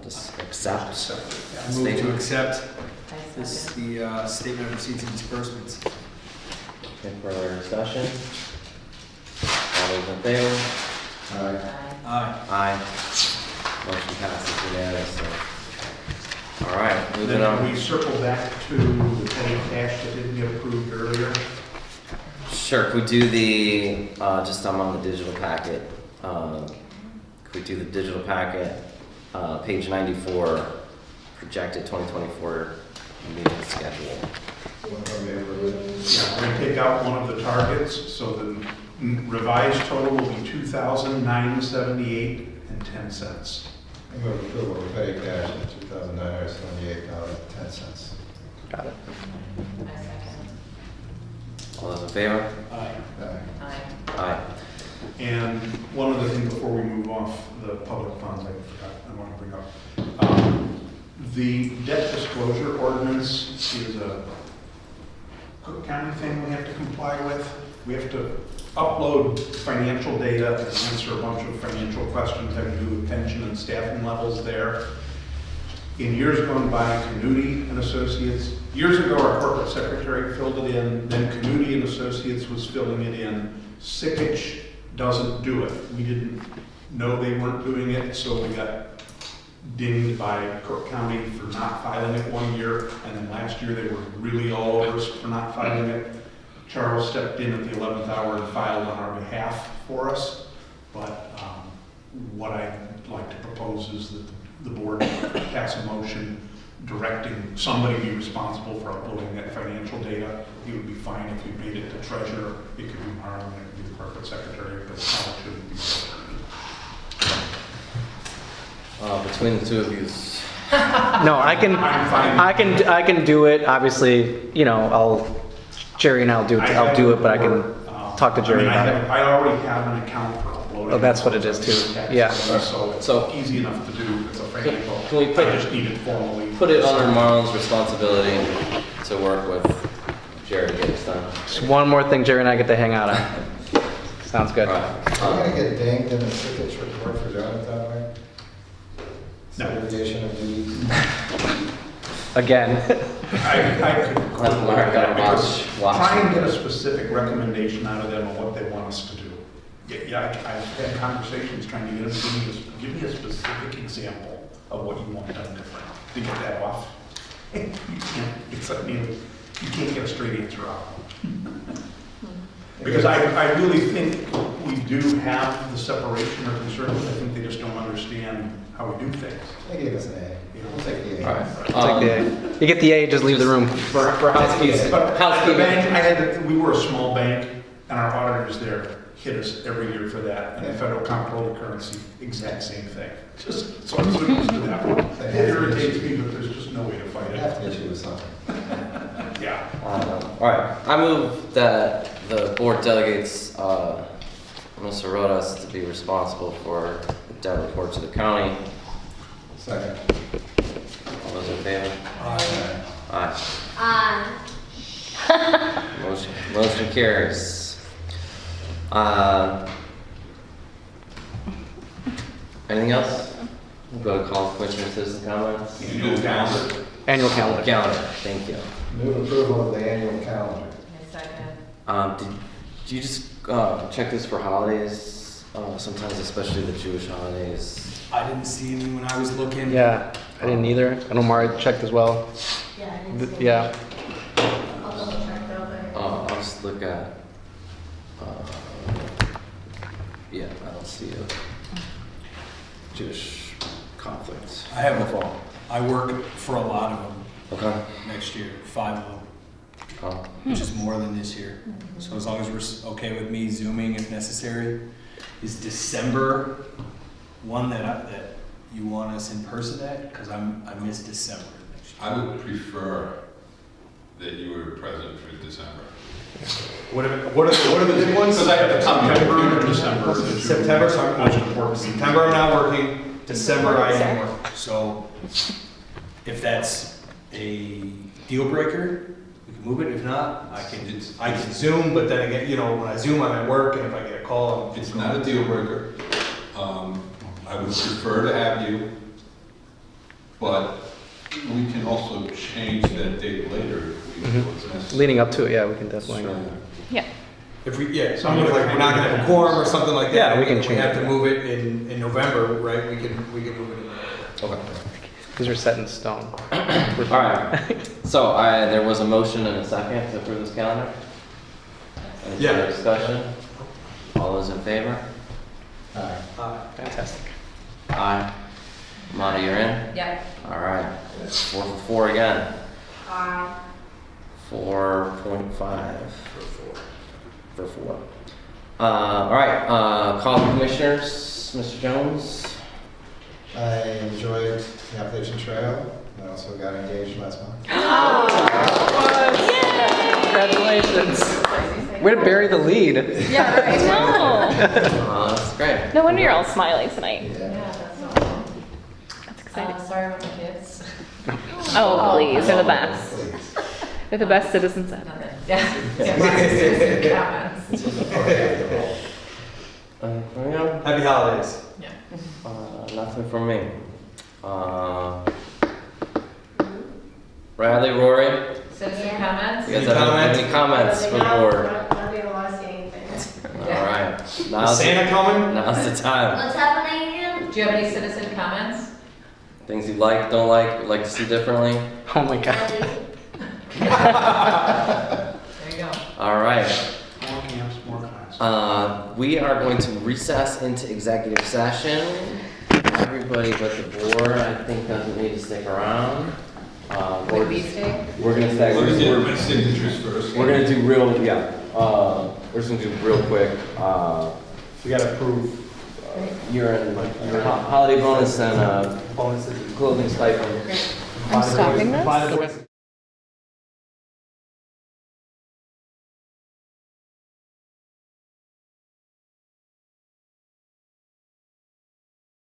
just accept? Move to Statement? accept I this, second. the statement of receipts and disbursements. Any further discussion? All those in favor? Aye. Aye. Aye. Motion passes unanimously. All right, moving Then we on. circle back to the petty cash that didn't get approved earlier. Sure, could we do the, just I'm on the digital packet. Could we do the digital packet, page 94, projected 2024 meeting schedule? Yeah, we're gonna take out one of the targets, so the revised total will be $2,978.10. I move approval of petty cash of $2,978.10. Got it. I second. All those in favor? Aye. Aye. Aye. And one other thing before we move off the public funds, I want to bring up. The debt disclosure ordinance is a Cook County thing we have to comply with. We have to upload financial data and answer a bunch of financial questions having to do with pension and staffing levels there. In years gone by, Canuti and Associates, years ago our corporate secretary filled it in, then Canuti and Associates was filling it in. Sickich doesn't do it. We didn't know they weren't doing it, so we got dinged by Cook County for not filing it one year, and then last year they were really all over us for not filing it. Charles stepped in at the 11th hour and filed on our behalf for us, but what I'd like to propose is that the board pass a motion directing somebody to be responsible for uploading that financial data. It would be fine if you made it the treasurer, it could be Marlon, it could be the corporate secretary, but it probably shouldn't be. Between the two of you, No, I can, I'm fine. I can do it. Obviously, you know, Jerry and I'll do it, but I can talk to Jerry about it. I already have an account for uploading. Oh, that's what it is too. Yeah. So it's So- easy enough to do, it's a financial. Can we put- I just need it formally. put it under Marlon's responsibility to work with Jerry to get this done. Just one more thing Jerry and I get to hang out on. Sounds good. All Are right. you gonna get dinged in the Sickich report for doing it that way? No. Segregation of duties? Again. I could. Let Mark go watch. Try and get a specific recommendation out of them on what they want us to do. Yeah, I've had conversations trying to get them to give me a specific example of what you want done different, to get that off. You can't get a straight answer out. Because I really think we do have the separation or concerns, I think they just don't understand how we do things. They gave us an A. We'll take the A. All right. Take the A. You get the A, just leave the room. For housekeeping, But at the housekeeping. bank, we were a small bank, and our auditors there hit us every year for that, and the federal comptroller currency, exact same thing. Just, so I'm so used to that one. It irritates me, but there's just no way to fight I have it. to issue with something. Yeah. All right, I move that the board delegates Mr. Rodas to be responsible for the debt report to the county. Second. All those in favor? Aye. Aye. Motion carries. Anything else? We'll go to call commissioner citizen comments. You do calendar? Annual calendar. Calendar, thank you. Move approval of the annual calendar. A second. Did you just check this for holidays? Sometimes, especially the Jewish holidays. I didn't see any when I was looking. Yeah, I didn't either. I know Mari checked as well. Yeah, I didn't see Yeah. I'll double check though, but. I'll just look at. Yeah, I don't see a Jewish conflict. I have No a fault. I work for a lot of them Okay. next year, 5 of them, Oh, which is more than this year. So as long as we're okay with me zooming if necessary, is December one that you want us in person at? Because I miss December next year. I would prefer that you were present for December. What are the big ones? Because I have to come here. September, December. September, so I'm Most important. September I'm not working, December I am working. So if that's a deal breaker, we can move it. If not, I can Zoom, but then again, you know, when I Zoom, I'm at work, and if I get a call, I'm It's not a deal breaker. I would prefer to have you, but we can also change that date later if we feel it's necessary. Leading up to it, yeah, we can definitely. So, Yeah. If we, yeah, so I mean, if like we're not gonna have a quorum or something like that. Yeah, we can if change have to it. move it in November, right, we can move it in. okay. These are set in stone. All right. So there was a motion and a second to approve this calendar. Any Yeah. further discussion? All those in favor? Fantastic. Aye. Monty, you're in? Yeah. All right. 4 for 4 again. 4.5 for 4. All right. Call the commissioners. Mr. Jones. I enjoyed the Appalachian Trail. I also got engaged last month. Congratulations. Way to bury the lead. Yeah, right. No. That's great. No wonder you're all smiling tonight. Yeah. Yeah, that's awesome. That's exciting. Sorry about the kids. Oh, please, they're the best. Please. They're the best citizens ever. Nothing. Yeah. Yeah, lots of citizen comments. This was a party after all. Yeah. Happy holidays. Yeah. Nothing from me. Riley, Rory, Citizen comments? you guys have any comments for the board? Not be able to see anything. All right. Is Now's Santa coming? the time. What's happening again? Do you have any citizen comments? Things you like, don't like, would like to see differently. Oh my God. There you go. All right. More camps, more classes. We are going to recess into executive session. Everybody but the board, I think, doesn't need to stick around. Would we stay? We're gonna stay. Let me get We're my signatures first. gonna do real, we're just gonna do real quick. We gotta approve year-end, holiday bonus and Bonuses. clothing stipend. I'm stopping this. By the way.